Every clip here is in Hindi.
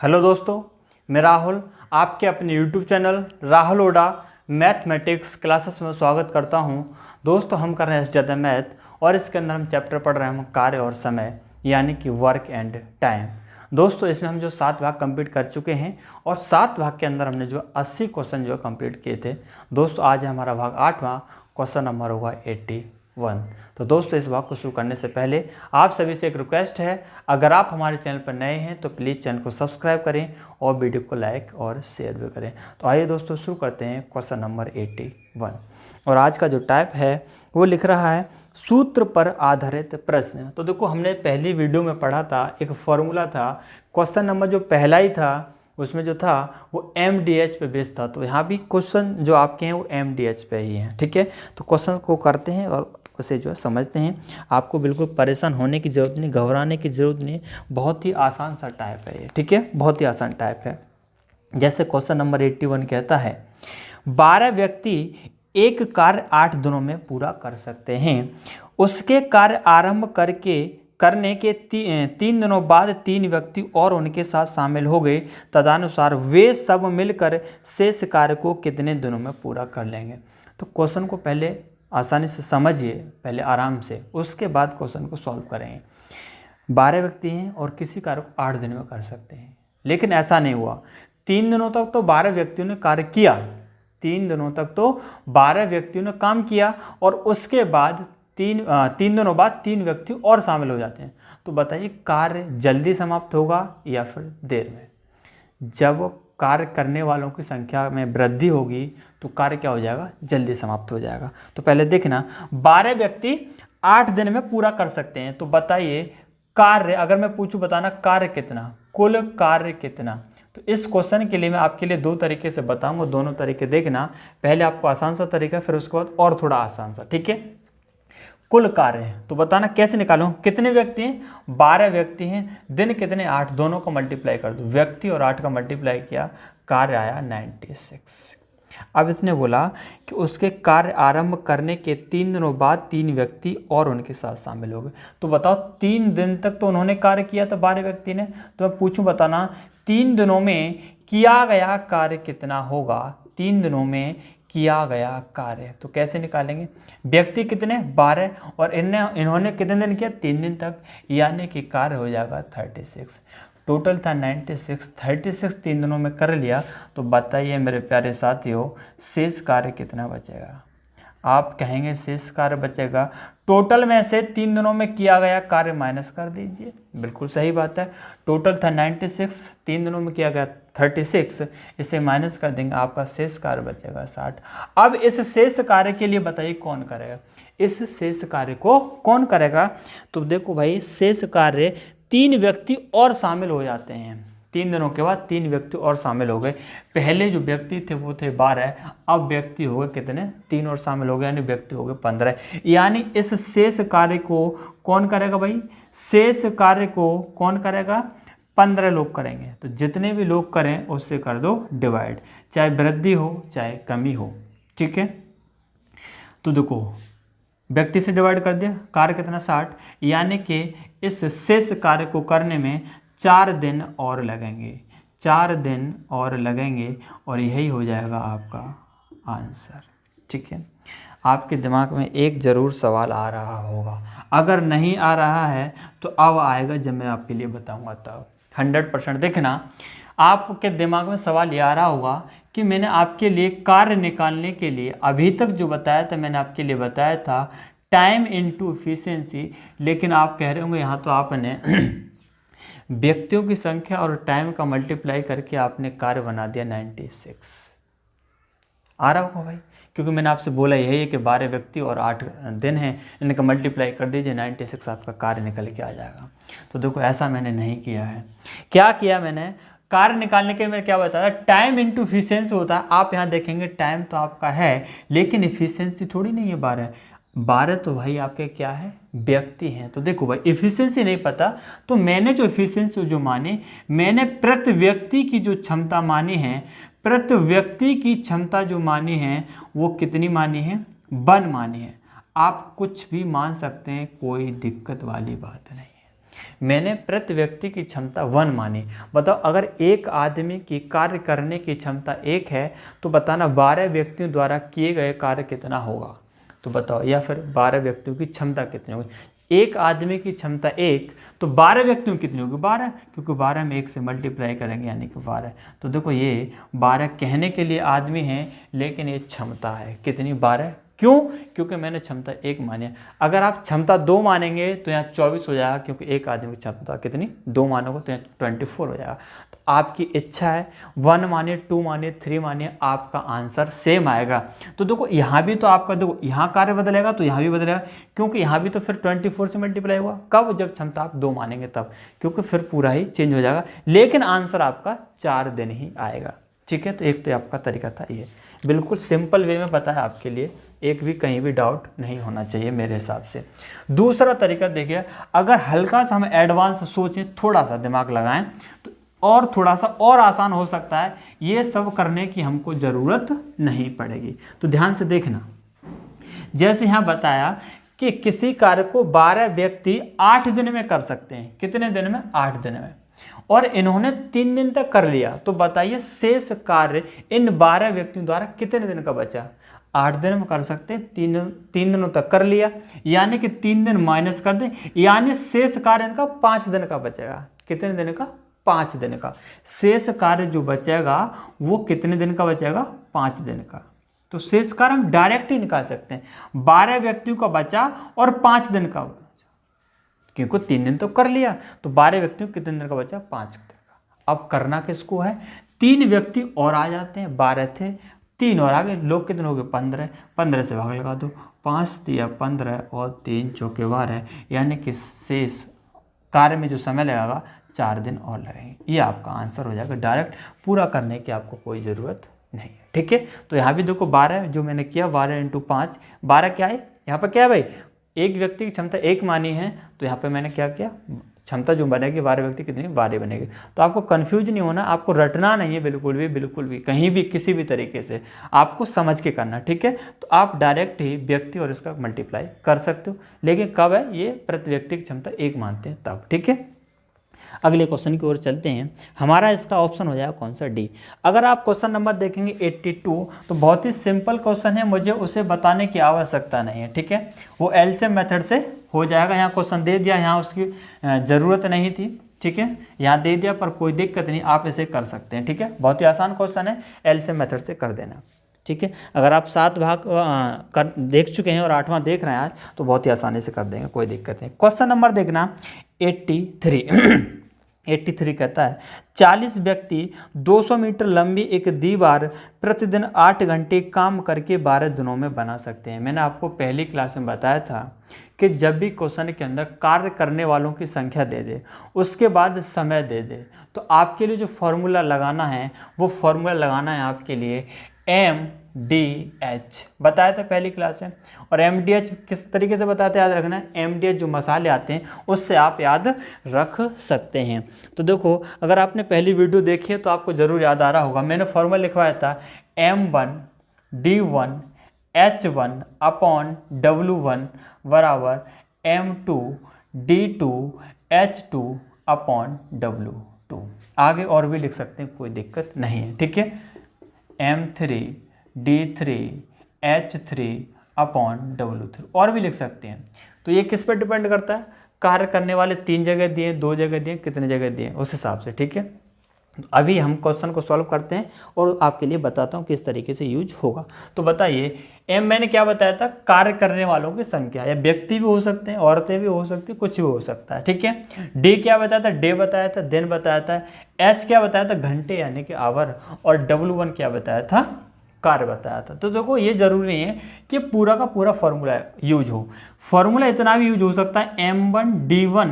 हेलो दोस्तों, मैं राहुल आपके अपने YouTube channel Rahul Oda mathematics classes में स्वागत करता हूं। दोस्तों, हम कर रहे हैं एसडीएम मैथ और इसके अंदर हम चैप्टर पढ़ रहे हैं कार्य और समय यानी कि वर्क एंड टाइम। दोस्तों, इसमें हम जो 7 भाग कंप्लीट कर चुके हैं और 7 भाग के अंदर हमने जो 80 क्वेश्चन जो कंप्लीट किए थे। दोस्तों, आज है हमारा भाग 8वां, क्वेश्चन नंबर होगा 81। तो दोस्तों, इस भाग को शुरू करने से पहले आप सभी से एक रिक्वेस्ट है, अगर आप हमारे चैनल पर नए हैं तो प्लीज़ चैनल को सब्सक्राइब करें और वीडियो को लाइक और शेयर भी करें। तो आइए दोस्तों, शुरू करते हैं क्वेश्चन नंबर 81। और आज का जो टाइप है वो लिख रहा है सूत्र पर आधारित प्रश्न। तो देखो, हमने पहली वीडियो में पढ़ा था, एक फॉर्मूला था। क्वेश्चन नंबर जो पहला ही था उसमें जो था वो MDH पे बेस्ड था। तो यहाँ भी क्वेश्चन जो आपके हैं वो MDH पे ही हैं, ठीक है। तो क्वेश्चन को करते हैं और उसे जो है समझते हैं। आपको बिल्कुल परेशान होने की ज़रूरत नहीं, घबराने की ज़रूरत नहीं, बहुत ही आसान सा टाइप है ये, ठीक है, बहुत ही आसान टाइप है। जैसे क्वेश्चन नंबर 81 कहता है 12 व्यक्ति एक कार्य 8 दिनों में पूरा कर सकते हैं। उसके कार्य आरंभ करने के 3 दिनों बाद 3 व्यक्ति और उनके साथ शामिल हो गए। तदनुसार वे सब मिलकर शेष कार्य को कितने दिनों में पूरा कर लेंगे। तो क्वेश्चन को पहले आसानी से समझिए, पहले आराम से, उसके बाद क्वेश्चन को सॉल्व करेंगे। 12 व्यक्ति हैं और किसी कार्य को 8 दिन में कर सकते हैं, लेकिन ऐसा नहीं हुआ। 3 दिनों तक तो 12 व्यक्तियों ने कार्य किया, 3 दिनों तक तो 12 व्यक्तियों ने काम किया और उसके बाद 3 दिनों बाद 3 व्यक्ति और शामिल हो जाते हैं। तो बताइए, कार्य जल्दी समाप्त होगा या फिर देर में? जब कार्य करने वालों की संख्या में वृद्धि होगी तो कार्य क्या हो जाएगा? जल्दी समाप्त हो जाएगा। तो पहले देखना, 12 व्यक्ति 8 दिन में पूरा कर सकते हैं। तो बताइए कार्य, अगर मैं पूछूं बताना कार्य कितना, कुल कार्य कितना। तो इस क्वेश्चन के लिए मैं आपके लिए 2 तरीके से बताऊंगा, दोनों तरीके देखना। पहले आपको आसान सा तरीका, फिर उसके बाद और थोड़ा आसान सा, ठीक है। कुल कार्य है तो बताना कैसे निकालूं, कितने व्यक्ति हैं? 12 व्यक्ति हैं, दिन कितने? 8, दोनों को मल्टीप्लाई कर दो, व्यक्ति और 8 का मल्टीप्लाई किया, कार्य आया 96। अब इसने बोला कि उसके कार्य आरंभ करने के 3 दिनों बाद 3 व्यक्ति और उनके साथ शामिल हो गए। तो बताओ, 3 दिन तक तो उन्होंने कार्य किया था 12 व्यक्ति ने। तो मैं पूछूं बताना 3 दिनों में किया गया कार्य कितना होगा? 3 दिनों में किया गया कार्य तो कैसे निकालेंगे? व्यक्ति कितने? 12 और इन्होंने कितने दिन किया? 3 दिन तक, यानी कि कार्य हो जाएगा 36। टोटल था 96, 36 3 दिनों में कर लिया। तो बताइए मेरे प्यारे साथियों, शेष कार्य कितना बचेगा? आप कहेंगे शेष कार्य बचेगा, टोटल में से 3 दिनों में किया गया कार्य माइनस कर दीजिए। बिल्कुल सही बात है। टोटल था 96, 3 दिनों में किया गया 36, इसे माइनस कर देंगे, आपका शेष कार्य बचेगा 60। अब इस शेष कार्य के लिए बताइए कौन करेगा? इस शेष कार्य को कौन करेगा? तो देखो भाई, शेष कार्य 3 व्यक्ति और शामिल हो जाते हैं। 3 दिनों के बाद 3 व्यक्ति और शामिल हो गए। पहले जो व्यक्ति थे वो थे 12, अब व्यक्ति हो गए कितने? 3 और शामिल हो गए, यानी व्यक्ति हो गए 15। यानी इस शेष कार्य को कौन करेगा भाई? शेष कार्य को कौन करेगा? 15 लोग करेंगे। तो जितने भी लोग करें उससे कर दो डिवाइड, चाहे वृद्धि हो चाहे कमी हो, ठीक है। तो देखो, व्यक्ति से डिवाइड कर दिया, कार्य कितना? 60, यानी कि इस शेष कार्य को करने में 4 दिन और लगेंगे, 4 दिन और लगेंगे और यही हो जाएगा आपका आंसर, ठीक है। आपके दिमाग में एक ज़रूर सवाल आ रहा होगा, अगर नहीं आ रहा है तो अब आएगा जब मैं आपके लिए बताऊंगा तब। 100% देखना, आपके दिमाग में सवाल ये आ रहा होगा कि मैंने आपके लिए कार्य निकालने के लिए अभी तक जो बताया था, मैंने आपके लिए बताया था टाइम इनटू एफिशिएंसी, लेकिन आप कह रहे होंगे यहाँ तो आपने व्यक्तियों की संख्या और टाइम का मल्टीप्लाई करके आपने कार्य बना दिया 96। आ रहा होगा भाई, क्योंकि मैंने आपसे बोला यही है कि 12 व्यक्ति और 8 दिन हैं, इनका मल्टीप्लाई कर दीजिए, 96 आपका कार्य निकल के आ जाएगा। तो देखो, ऐसा मैंने नहीं किया है। क्या किया मैंने? कार्य निकालने के लिए मैंने क्या बताया? टाइम इनटू एफिशिएंसी होता है। आप यहाँ देखेंगे टाइम तो आपका है, लेकिन एफिशिएंसी थोड़ी नहीं है 12 तो भाई आपके क्या है? व्यक्ति हैं। तो देखो भाई, एफिशिएंसी नहीं पता, तो मैंने जो एफिशिएंसी जो मानी, मैंने प्रति व्यक्ति की जो क्षमता मानी है, प्रति व्यक्ति की क्षमता जो मानी है वो कितनी मानी है? 1 मानी है। आप कुछ भी मान सकते हैं, कोई दिक्कत वाली बात नहीं है। मैंने प्रति व्यक्ति की क्षमता 1 मानी। बताओ अगर एक आदमी की कार्य करने की क्षमता 1 है तो बताना 12 व्यक्तियों द्वारा किए गए कार्य कितना होगा। तो बताओ, या फिर 12 व्यक्तियों की क्षमता कितनी होगी। एक आदमी की क्षमता 1 तो 12 व्यक्तियों की कितनी होगी 12, क्योंकि 12 में 1 से मल्टीप्लाई करेंगे यानी कि 12। तो देखो ये 12 कहने के लिए आदमी हैं, लेकिन ये क्षमता है कितनी 12। क्यों? क्योंकि मैंने क्षमता 1 मानी है। अगर आप क्षमता 2 मानेंगे तो यहाँ 24 हो जाएगा, क्योंकि एक आदमी की क्षमता कितनी 2 मानोगे तो यहाँ 24 हो जाएगा। तो आपकी इच्छा है 1 मानिए, 2 मानिए, 3 मानिए, आपका आंसर सेम आएगा। तो देखो यहाँ भी तो आपका, देखो यहाँ कार्य बदलेगा तो यहाँ भी बदलेगा, क्योंकि यहाँ भी तो फिर 24 से मल्टीप्लाई हुआ। कब? जब क्षमता आप 2 मानेंगे तब, क्योंकि फिर पूरा ही चेंज हो जाएगा, लेकिन आंसर आपका 4 दिन ही आएगा। ठीक है, तो एक तो आपका तरीका था ये, बिल्कुल सिंपल वे में बताया आपके लिए, एक भी कहीं भी डाउट नहीं होना चाहिए मेरे हिसाब से। दूसरा तरीका देखिए, अगर हल्का सा हम एडवांस सोचें, थोड़ा सा दिमाग लगाएं तो और थोड़ा सा और आसान हो सकता है। ये सब करने की हमको ज़रूरत नहीं पड़ेगी। तो ध्यान से देखना, जैसे यहाँ बताया कि किसी कार्य को 12 व्यक्ति 8 दिन में कर सकते हैं। कितने दिन में? 8 दिन में। और इन्होंने 3 दिन तक कर लिया, तो बताइए शेष कार्य इन 12 व्यक्तियों द्वारा कितने दिन का बचा। 8 दिन में कर सकते हैं, 3 दिनों तक कर लिया, यानी कि 3 दिन माइनस कर दें, यानी शेष कार्य इनका 5 दिन का बचेगा। कितने दिन का? 5 दिन का। शेष कार्य जो बचेगा वो कितने दिन का बचेगा? 5 दिन का। तो शेष कार्य हम डायरेक्ट ही निकाल सकते हैं, 12 व्यक्तियों का बचा और 5 दिन का बचा, क्योंकि 3 दिन तो कर लिया, तो 12 व्यक्तियों को कितने दिन का बचा? 5 दिन का। अब करना किसको है? 3 व्यक्ति और आ जाते हैं, 12 थे, 3 और आ गए, लोग कितने हो गए? 15। 15 से भाग लगा दो, 5 दिया 15 और 3 चौके 12, यानी कि शेष कार्य में जो समय लगेगा 4 दिन और लगेंगे। ये आपका आंसर हो जाएगा। डायरेक्ट पूरा करने की आपको कोई ज़रूरत नहीं है। ठीक है, तो यहाँ भी देखो 12 जो मैंने किया, 12 × 5, 12 क्या है यहाँ पर? क्या है भाई? एक व्यक्ति की क्षमता 1 मानी है, तो यहाँ पे मैंने क्या किया, क्षमता जो बनेगी 12 व्यक्ति कितनी? 12 बनेगी। तो आपको कंफ्यूज नहीं होना, आपको रटना नहीं है बिल्कुल भी कहीं भी किसी भी तरीके से, आपको समझ के करना। ठीक है, तो आप डायरेक्ट ही व्यक्ति और इसका मल्टीप्लाई कर सकते हो, लेकिन कब है? ये प्रति व्यक्ति की क्षमता 1 मानते हैं तब। ठीक है, अगले क्वेश्चन की ओर चलते हैं। हमारा इसका ऑप्शन हो जाएगा कौन सा? डी। अगर आप क्वेश्चन नंबर देखेंगे 82, तो बहुत ही सिंपल क्वेश्चन है, मुझे उसे बताने की आवश्यकता नहीं है। ठीक है, वो एलसीएम मेथड से हो जाएगा। यहाँ क्वेश्चन दे दिया, यहाँ उसकी ज़रूरत नहीं थी। ठीक है, यहाँ दे दिया, पर कोई दिक्कत नहीं, आप इसे कर सकते हैं। ठीक है, बहुत ही आसान क्वेश्चन है, एलसीएम मेथड से कर देना। ठीक है, अगर आप 7 भाग कर देख चुके हैं और 8वां देख रहे हैं आज, तो बहुत ही आसानी से कर देंगे, कोई दिक्कत नहीं। क्वेश्चन नंबर देखना 83। 83 कहता है 40 व्यक्ति 200 मीटर लंबी एक दीवार प्रतिदिन 8 घंटे काम करके 12 दिनों में बना सकते हैं। मैंने आपको पहली क्लास में बताया था कि जब भी क्वेश्चन के अंदर कार्य करने वालों की संख्या दे दे, उसके बाद समय दे दे, तो आपके लिए जो फॉर्मूला लगाना है वो फॉर्मूला लगाना है आपके लिए MDH। बताया था पहली क्लास में। और MDH किस तरीके से बताते हैं, याद रखना है। MDH जो मसाले आते हैं उससे आप याद रख सकते हैं। तो देखो, अगर आपने पहली वीडियो देखी है तो आपको ज़रूर याद आ रहा होगा, मैंने फॉर्मूला लिखवाया था M1D1 H1 अपॉन W1 बराबर M2D2 H2 अपॉन W2। आगे और भी लिख सकते हैं, कोई दिक्कत नहीं है। ठीक है, M3D3 H3 अपॉन W3 और भी लिख सकते हैं। तो ये किस पर डिपेंड करता है? कार्य करने वाले 3 जगह दिए, 2 जगह दिए, कितने जगह दिए, उस हिसाब से। ठीक है, अभी हम क्वेश्चन को सॉल्व करते हैं और आपके लिए बताता हूँ किस तरीके से यूज होगा। तो बताइए, एम मैंने क्या बताया था? कार्य करने वालों की संख्या, या व्यक्ति भी हो सकते हैं, औरतें भी हो सकती हैं, कुछ भी हो सकता है। ठीक है, डे क्या बताया था? डे बताया था, दिन बताया था। एच क्या बताया था? घंटे यानी कि आवर। और W1 क्या बताया था? कार्य बताया था। तो देखो, ये जरूरी नहीं है कि पूरा का पूरा फॉर्मूला यूज हो, फॉर्मूला इतना भी यूज हो सकता है M1D1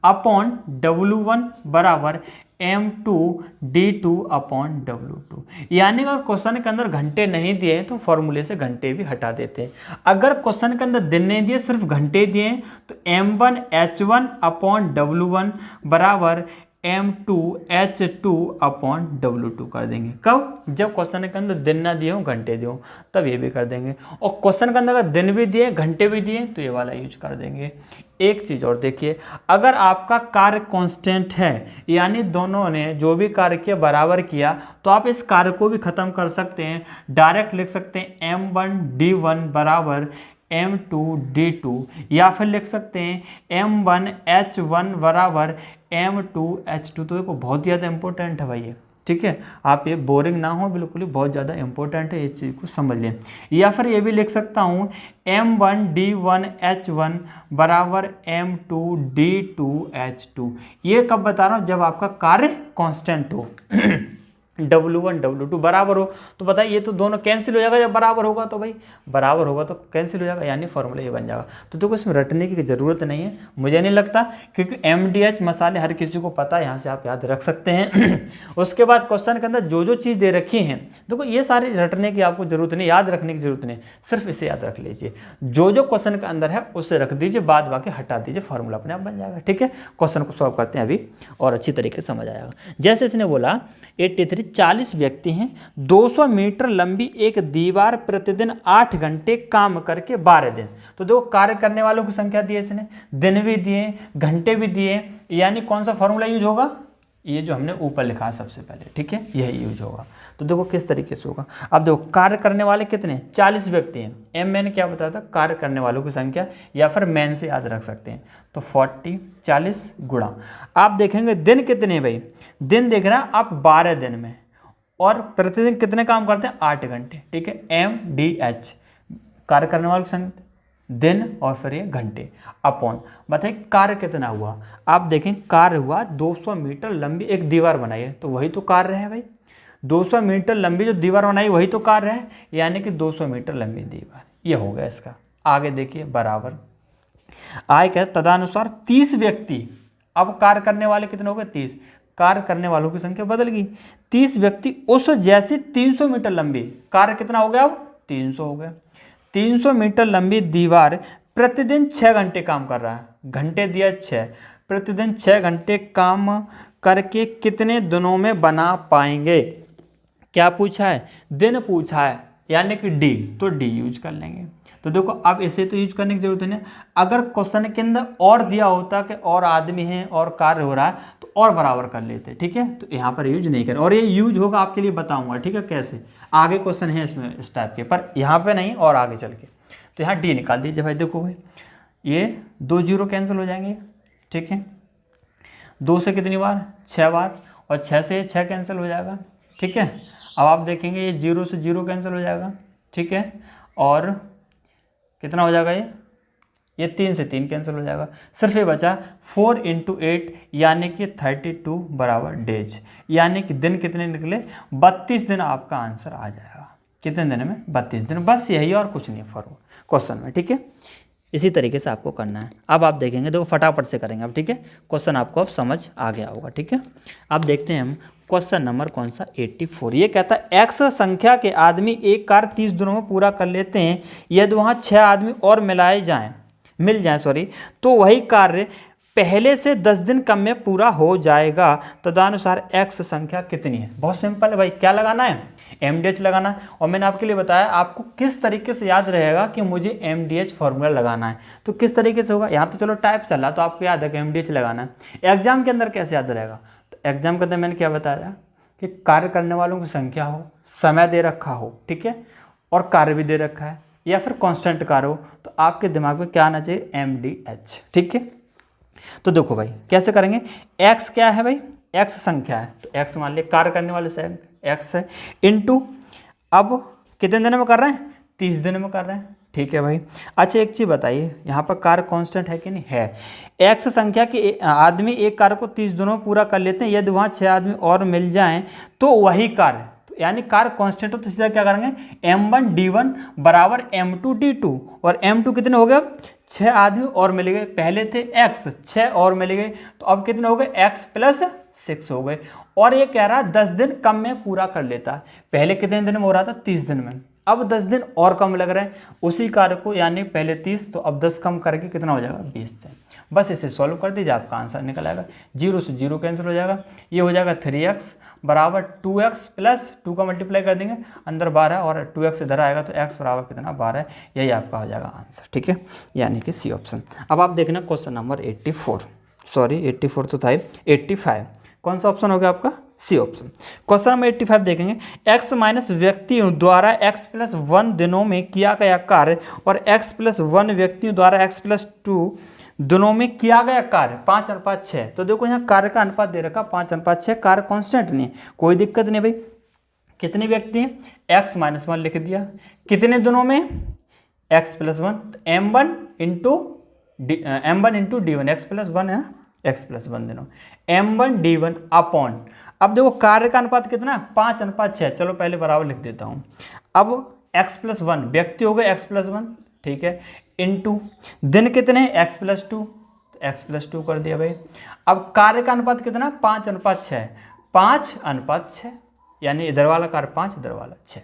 अपॉन W1 बराबर M2D2 अपॉन W2। यानी अगर क्वेश्चन के अंदर घंटे नहीं दिए हैं तो फॉर्मूले से घंटे भी हटा देते हैं। अगर क्वेश्चन के अंदर दिन नहीं दिए, सिर्फ घंटे दिए हैं, तो M1H1 अपॉन W1 बराबर M2H2 अपॉन W2 कर देंगे। कब? जब क्वेश्चन के अंदर दिन ना दिए हो घंटे दिए हो तब ये भी कर देंगे, और क्वेश्चन के अंदर अगर दिन भी दिए घंटे भी दिए तो ये वाला यूज कर देंगे। एक चीज़ और देखिए, अगर आपका कार्य कांस्टेंट है यानी दोनों ने जो भी कार्य किया बराबर किया तो आप इस कार्य को भी खत्म कर सकते हैं, डायरेक्ट लिख सकते हैं M1D1 बराबर M2D2, या फिर लिख सकते हैं M1H1 बराबर M2H2। तो देखो बहुत ज़्यादा इंपॉर्टेंट है भाई ये, ठीक है, आप ये बोरिंग ना हो, बिल्कुल ही बहुत ज़्यादा इंपॉर्टेंट है, इस चीज़ को समझ लें। या फिर ये भी लिख सकता हूँ M1D1H1 बराबर M2D2H2। ये कब बता रहा हूँ? जब आपका कार्य कांस्टेंट हो W1 W2 बराबर हो, तो बताइए ये तो दोनों कैंसिल हो जाएगा, जब बराबर होगा तो भाई बराबर होगा तो कैंसिल हो जाएगा, यानी फॉर्मूला ये बन जाएगा। तो देखो इसमें रटने की ज़रूरत नहीं है, मुझे नहीं लगता, क्योंकि MDH मसाले हर किसी को पता है, यहाँ से आप याद रख सकते हैं। उसके बाद क्वेश्चन के अंदर जो जो चीज़ दे रखी हैं, देखो ये सारे रटने की आपको जरूरत नहीं, याद रखने की जरूरत नहीं, सिर्फ इसे याद रख लीजिए, जो जो क्वेश्चन के अंदर है उसे रख दीजिए, बाद बाकी हटा दीजिए, फॉर्मूला अपने आप बन जाएगा। ठीक है, क्वेश्चन को सॉल्व करते हैं अभी और अच्छी तरीके से समझ आएगा। जैसे इसने बोला 83 40 व्यक्ति हैं, 200 मीटर लंबी एक दीवार प्रतिदिन 8 घंटे काम करके 12 दिन। तो देखो कार्य करने वालों की संख्या दी है इसने, दिन भी दिए घंटे भी दिए, यानी कौन सा फॉर्मूला यूज होगा? ये जो हमने ऊपर लिखा है सबसे पहले, ठीक है, यही यूज होगा। तो देखो किस तरीके से होगा। अब देखो कार्य करने वाले कितने? 40 व्यक्ति हैं। एम मैंने क्या बताया था? कार्य करने वालों की संख्या, या फिर मैन से याद रख सकते हैं। तो 40 गुणा, आप देखेंगे दिन कितने भाई? दिन देख रहे हैं आप 12 दिन में, और प्रतिदिन कितने काम करते हैं? 8 घंटे। ठीक है, MDH कार्य करने वालों की संख्या, दिन और फिर ये घंटे, अपॉन बताइए कार्य कितना हुआ। आप देखें कार्य हुआ 200 मीटर लंबी एक दीवार बनाई है, तो वही तो कार्य है भाई। 200 मीटर लंबी जो दीवार बनाई वही तो कार्य है, यानी कि 200 मीटर लंबी दीवार, ये हो गया इसका। आगे देखिए बराबर आय क्या, तदनुसार 30 व्यक्ति, अब कार्य करने वाले कितने हो गए? 30, कार्य करने वालों की संख्या बदल गई। 30 व्यक्ति उस जैसी 300 मीटर लंबी, कार्य कितना हो गया? अब 300 हो गया। 300 मीटर लंबी दीवार प्रतिदिन 6 घंटे काम कर रहा है, घंटे दिया 6, प्रतिदिन 6 घंटे काम करके कितने दिनों में बना पाएंगे? क्या पूछा है? दिन पूछा है, यानी कि डी, तो डी यूज कर लेंगे। तो देखो अब ऐसे तो यूज करने की जरूरत नहीं, अगर क्वेश्चन के अंदर और दिया होता कि और आदमी है और कार्य हो रहा है तो और बराबर कर लेते, ठीक है, तो यहाँ पर यूज नहीं करें, और ये यूज होगा आपके लिए बताऊंगा, ठीक है, कैसे, आगे क्वेश्चन है इसमें इस टाइप के, पर यहाँ पे नहीं और आगे चल के। तो यहाँ डी निकाल दीजिए भाई। देखो भाई ये 2 जीरो कैंसिल हो जाएंगे, ठीक है, 2 से कितनी बार? 6 बार, और 6 से 6 कैंसिल हो जाएगा, ठीक है। अब आप देखेंगे ये 0 से 0 कैंसिल हो जाएगा, ठीक है, और कितना हो जाएगा ये 3 से 3 कैंसिल हो जाएगा, सिर्फ ये बचा 4 × 8 यानी कि 32 बराबर डेज, यानी कि दिन कितने निकले? 32 दिन आपका आंसर आ जाएगा। कितने दिन में? 32 दिन, बस यही और कुछ नहीं फॉर्मूला क्वेश्चन में, ठीक है। इसी तरीके से आपको करना है। अब आप देखेंगे, देखो फटाफट से करेंगे अब, ठीक है, क्वेश्चन आपको अब समझ आ गया होगा, ठीक है। अब देखते हैं हम क्वेश्चन नंबर कौन सा? 84। ये कहता है एक्स संख्या के आदमी एक कार्य 30 दिनों में पूरा कर लेते हैं, यदि वहाँ 6 आदमी और मिल जाएं, तो वही कार्य पहले से 10 दिन कम में पूरा हो जाएगा। तदनुसार एक्स संख्या कितनी है? बहुत सिंपल है भाई, क्या लगाना है? MDH लगाना है। और मैंने आपके लिए बताया आपको किस तरीके से याद रहेगा कि मुझे MDH फॉर्मूला लगाना है, तो किस तरीके से होगा। यहाँ तो चलो टाइप चल रहा, तो आपको याद है कि MDH लगाना है। एग्जाम के अंदर कैसे याद रहेगा? तो एग्जाम के अंदर मैंने क्या बताया कि कार्य करने वालों की संख्या हो, समय दे रखा हो, ठीक है, और कार्य भी दे रखा है, या फिर कांस्टेंट कार्य हो, तो आपके दिमाग में क्या आना चाहिए? MDH, ठीक है। तो देखो भाई कैसे करेंगे, x क्या है भाई? x संख्या है, तो x मान लिया कार्य करने वाले से x है, इनटू अब कितने दिन में कर रहे हैं? 30 दिन में कर रहे हैं, ठीक है भाई। अच्छा एक चीज़ बताइए, यहाँ पर कार्य कांस्टेंट है कि नहीं? है। x संख्या के आदमी एक कार्य को 30 दिनों में पूरा कर लेते हैं, यदि वहाँ 6 आदमी और मिल जाएं तो वही कार्य, यानी कार्य कांस्टेंट हो तो सीधा क्या करेंगे? M1D1 बराबर M2D2, और M2 कितने हो गए? 6 आदमी और मिल गए, पहले थे x, 6 और मिल गए, तो अब कितने हो गए? x + 6 हो गए। और ये कह रहा है 10 दिन कम में पूरा कर लेता है, पहले कितने दिन में हो रहा था? 30 दिन में, अब 10 दिन और कम लग रहे हैं उसी कार्य को, यानी पहले 30 तो अब 10 कम करके कितना हो जाएगा 20 दिन। बस इसे सॉल्व कर दीजिए, आपका आंसर निकल आएगा। 0 से 0 कैंसिल हो जाएगा, ये हो जाएगा 3x बराबर 2x प्लस 2 का मल्टीप्लाई कर देंगे, अंदर 12 और 2x इधर आएगा तो x बराबर कितना 12, यही आपका हो जाएगा आंसर। ठीक है, यानी कि सी ऑप्शन। अब आप देखना क्वेश्चन नंबर 84 तो था 85, कौन सा ऑप्शन हो गया आपका सी ऑप्शन। क्वेश्चन नंबर 85 देखेंगे, x माइनस व्यक्तियों द्वारा x प्लस 1 दिनों में किया गया कार्य और x प्लस 1 व्यक्तियों द्वारा x प्लस 2 दिनों में किया गया कार्य 5:6। तो देखो यहाँ कार्य का अनुपात दे रखा 5:6, कार्य कांस्टेंट नहीं है, कोई दिक्कत नहीं भाई। कितने व्यक्ति हैं, x माइनस 1 लिख दिया, कितने दिनों में x plus 1, m1 into d1, x plus 1 है ना, x प्लस 1 दिनों m1 d1 अपॉन, अब देखो कार्य का अनुपात कितना 5:6, चलो पहले बराबर लिख देता हूँ। अब x प्लस 1 व्यक्ति हो गए x प्लस 1, ठीक है, इंटू दिन कितने हैं x प्लस 2, तो x प्लस 2 कर दिया भाई। अब कार्य का अनुपात कितना 5:6, 5:6 यानी इधर वाला कार्य 5, इधर वाला 6।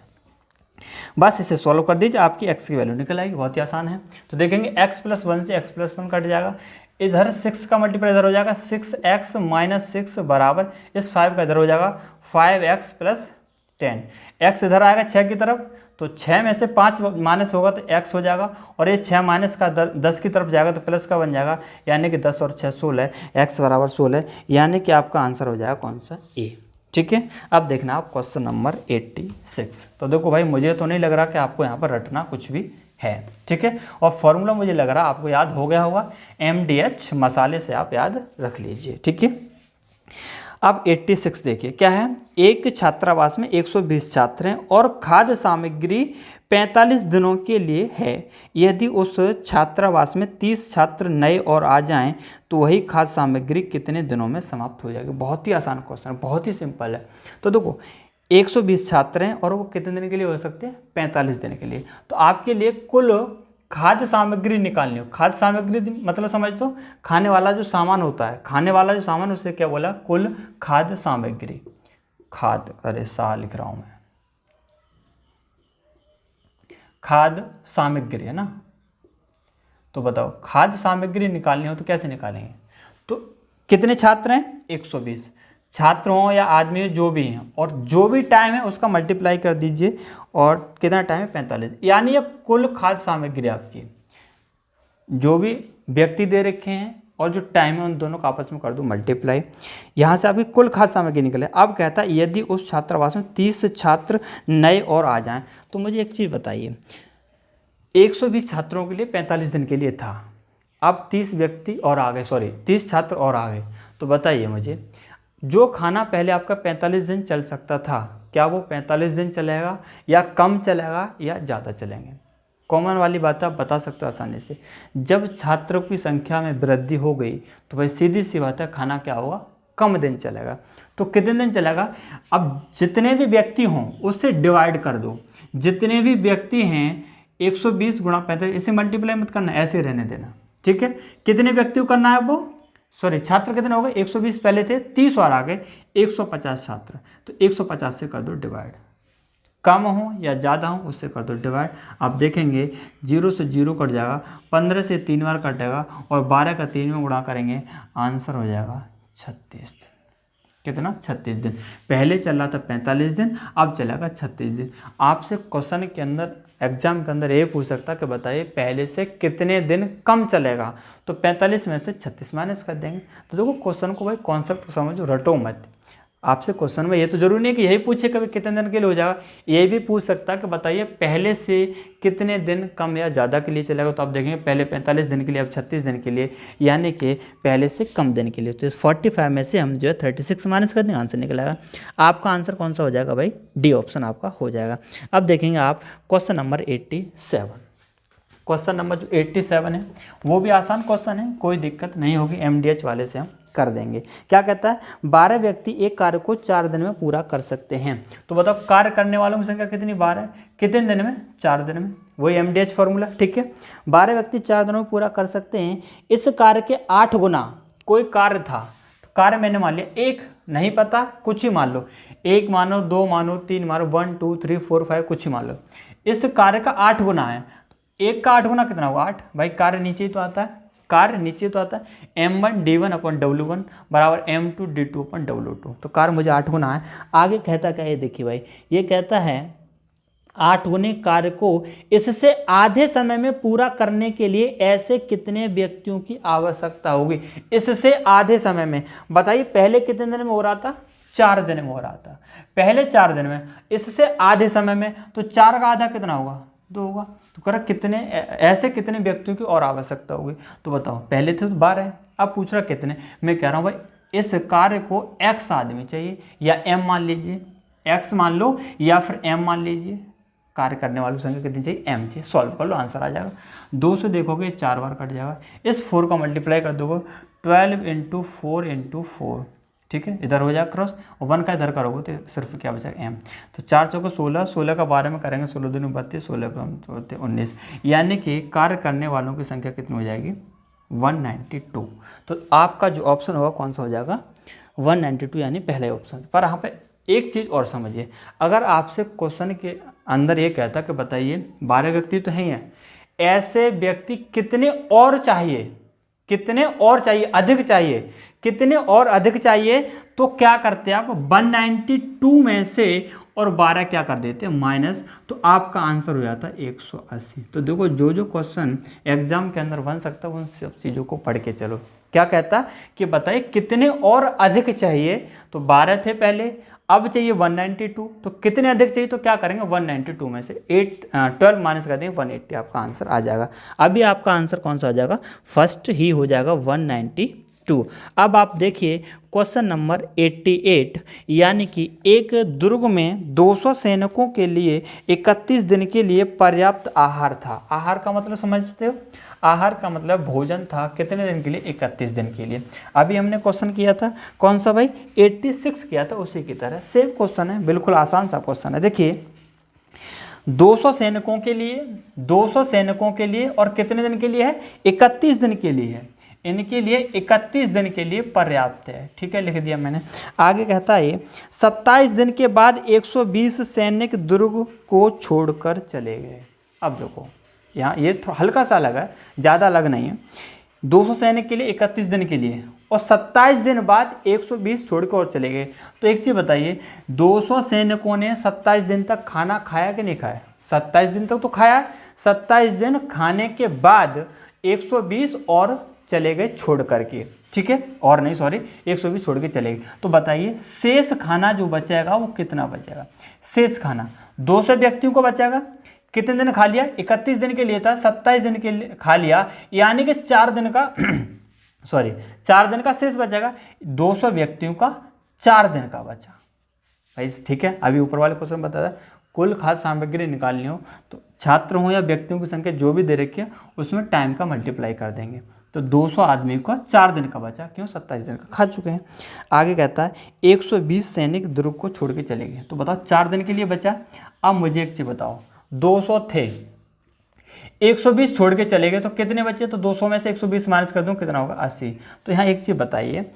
बस इसे सॉल्व कर दीजिए, आपकी x की वैल्यू निकल आएगी, बहुत ही आसान है। तो देखेंगे x प्लस 1 से x प्लस 1 कट जाएगा, इधर 6 का मल्टीप्लाई इधर हो जाएगा 6x माइनस 6 बराबर इस 5 का इधर हो जाएगा 5x प्लस 10, x इधर आएगा 6 की तरफ, तो 6 में से 5 माइनस होगा तो x हो जाएगा, और ये 6 माइनस का 10 की तरफ जाएगा तो प्लस का बन जाएगा, यानी कि 10 और 6 16, x बराबर 16, यानी कि आपका आंसर हो जाएगा कौन सा ए। ठीक है, अब देखना आप क्वेश्चन नंबर 86। तो देखो भाई मुझे तो नहीं लग रहा कि आपको यहाँ पर रटना कुछ भी है, ठीक है, और फॉर्मूला मुझे लग रहा आपको याद हो गया होगा, MDH मसाले से आप याद रख लीजिए। ठीक है, अब 86 देखिए क्या है, एक छात्रावास में 120 छात्र हैं और खाद्य सामग्री 45 दिनों के लिए है। यदि उस छात्रावास में 30 छात्र नए और आ जाएं तो वही खाद्य सामग्री कितने दिनों में समाप्त हो जाएगी। बहुत ही आसान क्वेश्चन है, बहुत ही सिंपल है। तो देखो 120 छात्र हैं और वो कितने दिन के लिए हो सकते हैं 45 दिन के लिए। तो आपके लिए कुल खाद्य सामग्री निकालनी हो, खाद्य सामग्री मतलब समझ तो खाने वाला जो सामान होता है, खाने वाला जो सामान उससे क्या बोला, कुल खाद्य सामग्री, खाद्य अरे सा लिख रहा हूं मैं, खाद्य सामग्री है ना। तो बताओ खाद्य सामग्री निकालनी हो तो कैसे निकालेंगे, तो कितने छात्र हैं 120 छात्र हों या आदमी हो जो भी हैं, और जो भी टाइम है उसका मल्टीप्लाई कर दीजिए, और कितना टाइम है 45, यानी ये कुल खाद्य सामग्री आपकी, जो भी व्यक्ति दे रखे हैं और जो टाइम है उन दोनों का आपस में कर दो मल्टीप्लाई, यहाँ से आपकी कुल खाद्य सामग्री निकले। अब कहता है यदि उस छात्रावास में 30 छात्र नए और आ जाएं, तो मुझे एक चीज़ बताइए, 120 छात्रों के लिए 45 दिन के लिए था, अब 30 व्यक्ति और आ गए, 30 छात्र और आ गए, तो बताइए मुझे जो खाना पहले आपका 45 दिन चल सकता था, क्या वो 45 दिन चलेगा या कम चलेगा या ज़्यादा चलेंगे। कॉमन वाली बात आप बता सकते हो आसानी से, जब छात्रों की संख्या में वृद्धि हो गई तो भाई सीधी सी बात है खाना क्या होगा, कम दिन चलेगा। तो कितने दिन चलेगा, अब जितने भी व्यक्ति हों उससे डिवाइड कर दो, जितने भी व्यक्ति हैं 120 गुणा 45, इसे मल्टीप्लाई मत करना, ऐसे रहने देना। ठीक है, कितने व्यक्ति को करना है वो, छात्र कितने हो गए 120 पहले थे, 30 और आ गए 150 छात्र, तो 150 से कर दो डिवाइड, कम हो या ज़्यादा हो उससे कर दो डिवाइड। आप देखेंगे 0 से 0 कट जाएगा, 15 से 3 बार कटेगा और 12 का 3 में गुणा करेंगे, आंसर हो जाएगा 36 दिन। कितना 36 दिन, पहले चल रहा था 45 दिन, अब चलेगा 36 दिन। आपसे क्वेश्चन के अंदर एग्जाम के अंदर ये पूछ सकता कि बताइए पहले से कितने दिन कम चलेगा, तो 45 में से 36 माइनस कर देंगे। तो देखो क्वेश्चन को भाई कॉन्सेप्ट को समझो, रटो मत। आपसे क्वेश्चन में ये तो जरूरी नहीं कि यही पूछे कभी कितने दिन के लिए हो जाएगा, ये भी पूछ सकता है कि बताइए पहले से कितने दिन कम या ज़्यादा के लिए चलेगा। तो आप देखेंगे पहले 45 दिन के लिए, अब 36 दिन के लिए, यानी कि पहले से कम दिन के लिए। तो इस 45 में से हम जो है 36 माइनस कर देंगे, आंसर निकलेगा। आपका आंसर कौन सा हो जाएगा भाई, डी ऑप्शन आपका हो जाएगा। अब देखेंगे आप क्वेश्चन नंबर 87। क्वेश्चन नंबर जो 87 है वो भी आसान क्वेश्चन है, कोई दिक्कत नहीं होगी, MDH वाले से हम कर देंगे। क्या कहता है, 12 व्यक्ति एक कार्य को 4 दिन में पूरा कर सकते हैं। तो बताओ कार्य करने वालों की संख्या कितनी, 12, कितने दिन में, 4 दिन में, वही MDH फॉर्मूला। ठीक है, 12 व्यक्ति 4 दिनों में पूरा कर सकते हैं। इस कार्य के 8 गुना कोई कार्य था, तो कार्य मैंने मान लिया, एक नहीं पता कुछ ही मान लो, 1 मानो, 2 मानो, 3 मानो, 1 2 3 4 5 कुछ ही मान लो। इस कार्य का 8 गुना है, एक का 8 गुना कितना होगा 8, भाई कार्य नीचे ही तो आता है, कार्य नीचे तो आता है m1d1/w1 बराबर m2d2/w2, तो कार्य मुझे 8 गुना है। आगे कहता क्या है देखिए भाई, ये कहता है 8 गुने कार्य को इससे आधे समय में पूरा करने के लिए ऐसे कितने व्यक्तियों की आवश्यकता होगी। इससे आधे समय में, बताइए पहले कितने दिन में हो रहा था, 4 दिन में हो रहा था, पहले 4 दिन में, इससे आधे समय में, तो 4 का आधा कितना होगा 2 होगा, तो कर कितने ऐसे कितने व्यक्तियों की और आवश्यकता होगी। तो बताओ पहले थे तो 12 है, अब पूछ रहा कितने। मैं कह रहा हूँ भाई इस कार्य को x आदमी चाहिए, या m मान लीजिए, x मान लो या फिर m मान लीजिए, कार्य करने वालों की संख्या कितनी चाहिए m चाहिए। सॉल्व कर लो, आंसर आ जाएगा। 2 से देखोगे 4 बार कट जाएगा, इस 4 का मल्टीप्लाई कर दोगे 12 × 4 × 4, ठीक है, इधर हो जाएगा क्रॉस, और 1 का इधर करोगे तो सिर्फ क्या बचेगा m। तो 4 चौको 16, 16 का 12 में करेंगे, 16 दूनी 32, 16 का 19, यानी कि कार्य करने वालों की संख्या कितनी हो जाएगी 192। तो आपका जो ऑप्शन होगा कौन सा हो जाएगा 192, यानी पहले ऑप्शन। पर यहाँ पे एक चीज़ और समझिए, अगर आपसे क्वेश्चन के अंदर ये कहता कि बताइए 12 व्यक्ति तो हैं, ऐसे व्यक्ति कितने और चाहिए, कितने और चाहिए, अधिक चाहिए, कितने और अधिक चाहिए, तो क्या करते हैं आप 192 में से और 12 क्या कर देते हैं माइनस, तो आपका आंसर हो जाता है 180। तो देखो जो जो क्वेश्चन एग्जाम के अंदर बन सकता है उन सब चीज़ों को पढ़ के चलो। क्या कहता कि बताइए कितने और अधिक चाहिए, तो 12 थे पहले, अब चाहिए 192, तो कितने अधिक चाहिए, तो क्या करेंगे 192 में से 12 माइनस कर देंगे 180, आपका आंसर आ जाएगा। अभी आपका आंसर कौन सा आ जाएगा, फर्स्ट ही हो जाएगा 192। अब आप देखिए क्वेश्चन नंबर 88, यानी कि एक दुर्ग में 200 सैनिकों के लिए 31 दिन के लिए पर्याप्त आहार था। आहार का मतलब समझते हो, आहार का मतलब भोजन था, कितने दिन के लिए 31 दिन के लिए। अभी हमने क्वेश्चन किया था कौन सा भाई 86 किया था, उसी की तरह सेम क्वेश्चन है, बिल्कुल आसान सा क्वेश्चन है। देखिए 200 सैनिकों के लिए, 200 सैनिकों के लिए और कितने दिन के लिए है 31 दिन के लिए है, इनके लिए 31 दिन के लिए पर्याप्त है, ठीक है, लिख दिया मैंने। आगे कहता है 27 दिन के बाद 120 सैनिक दुर्ग को छोड़कर चले गए। अब देखो यहाँ ये थोड़ा हल्का सा अलग है, ज़्यादा अलग नहीं है। 200 सैनिक के लिए 31 दिन के लिए और 27 दिन बाद 120 छोड़ के और चले गए। तो एक चीज़ बताइए, 200 सैनिकों ने 27 दिन तक खाना खाया कि नहीं खाया, 27 दिन तक तो खाया, 27 दिन खाने के बाद 120 और चले गए छोड़ करके, ठीक है, और नहीं सॉरी 120 छोड़ के चले गए। तो बताइए शेष खाना जो बचेगा वो कितना बचेगा, शेष खाना 200 व्यक्तियों को बचेगा, कितने दिन खा लिया 31 दिन के लिए था, 27 दिन के लिए खा लिया, यानी कि 4 दिन का सॉरी 4 दिन का शेष बचेगा, 200 व्यक्तियों का 4 दिन का बचा भाई, ठीक है। अभी ऊपर वाले क्वेश्चन बता था कुल खाद्य सामग्री निकालनी हो तो छात्र हो या व्यक्तियों की संख्या जो भी दे रखी है उसमें टाइम का मल्टीप्लाई कर देंगे, तो 200 आदमी का 4 दिन का बचा, क्यों 27 दिन का खा चुके हैं। आगे कहता है 120 सैनिक दुर्ग को छोड़ के चले गए, तो बताओ 4 दिन के लिए बचा। अब मुझे एक चीज़ बताओ, 200 थे 120 छोड़ के चले गए तो कितने बचे, तो 200 में से 120 माइनस कर दूं कितना होगा 80। तो यहाँ एक चीज़ बताइए,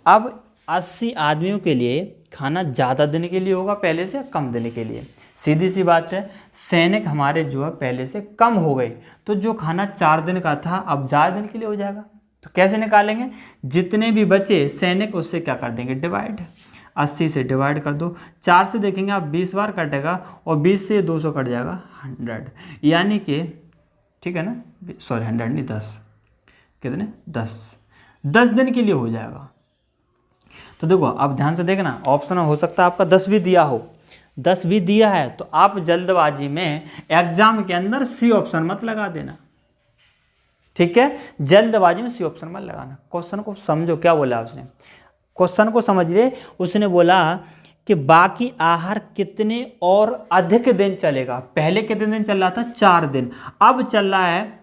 अब 80 आदमियों के लिए खाना ज़्यादा दिन के लिए होगा पहले से कम दिन के लिए, सीधी सी बात है, सैनिक हमारे जो है पहले से कम हो गए, तो जो खाना 4 दिन का था अब ज़्यादा दिन के लिए हो जाएगा। तो कैसे निकालेंगे, जितने भी बचे सैनिक उससे क्या कर देंगे डिवाइड, 80 से डिवाइड कर दो, 4 से देखेंगे आप 20 बार कटेगा और 20 से 200 कट जाएगा 100, यानी कि ठीक है ना, सॉरी 100 नहीं 10, कितने 10 दिन के लिए हो जाएगा। तो देखो अब ध्यान से देखना, ऑप्शन हो सकता है आपका 10 भी दिया हो, 10 भी दिया है तो आप जल्दबाजी में एग्जाम के अंदर सी ऑप्शन मत लगा देना, ठीक है, जल्दबाजी में सी ऑप्शन मत लगाना। क्वेश्चन को समझो, क्या बोला उसने, क्वेश्चन को समझिए, उसने बोला कि बाकी आहार कितने और अधिक दिन चलेगा। पहले कितने दिन चल रहा था 4 दिन, अब चल रहा है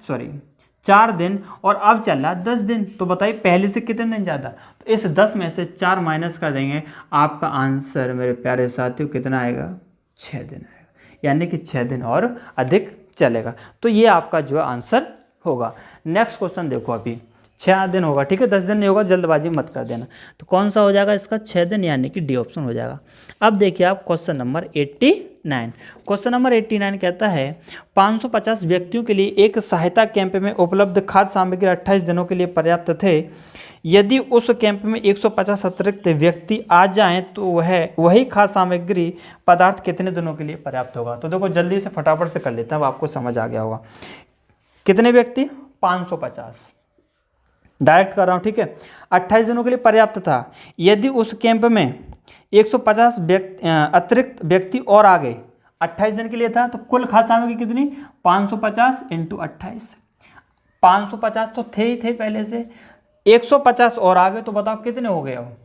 4 दिन और अब चल रहा है 10 दिन। तो बताइए पहले से कितने दिन ज़्यादा, तो इस 10 में से 4 माइनस कर देंगे, आपका आंसर मेरे प्यारे साथियों कितना आएगा 6 दिन आएगा, यानी कि 6 दिन और अधिक चलेगा। तो ये आपका जो आंसर होगा। नेक्स्ट क्वेश्चन देखो, अभी 6 दिन होगा, ठीक है, 10 दिन नहीं होगा, जल्दबाजी मत कर देना। तो कौन सा हो जाएगा इसका 6 दिन, यानी कि डी ऑप्शन हो जाएगा। अब देखिए आप क्वेश्चन नंबर 89, 89। क्वेश्चन नंबर 89 कहता है 550 व्यक्तियों के लिए एक सहायता कैंप में उपलब्ध खाद्य सामग्री 28 दिनों के लिए पर्याप्त थे। यदि उस कैंप में 150 अतिरिक्त व्यक्ति आ जाएं तो वही खाद्य सामग्री पदार्थ कितने दिनों के लिए पर्याप्त होगा। तो देखो जल्दी से फटाफट से कर लेते हैं, अब आपको समझ आ गया होगा। कितने व्यक्ति? 550। डायरेक्ट कर रहा हूँ, ठीक है। 28 दिनों के लिए पर्याप्त था। यदि उस कैंप में 150 अतिरिक्त व्यक्ति और आ गए, 28 दिन के लिए था, तो कुल खाद्य सामग्री कितनी? 550 इंटू 28। 550 तो थे ही थे पहले से, 150 और आ गए, तो बताओ कितने हो गए। अब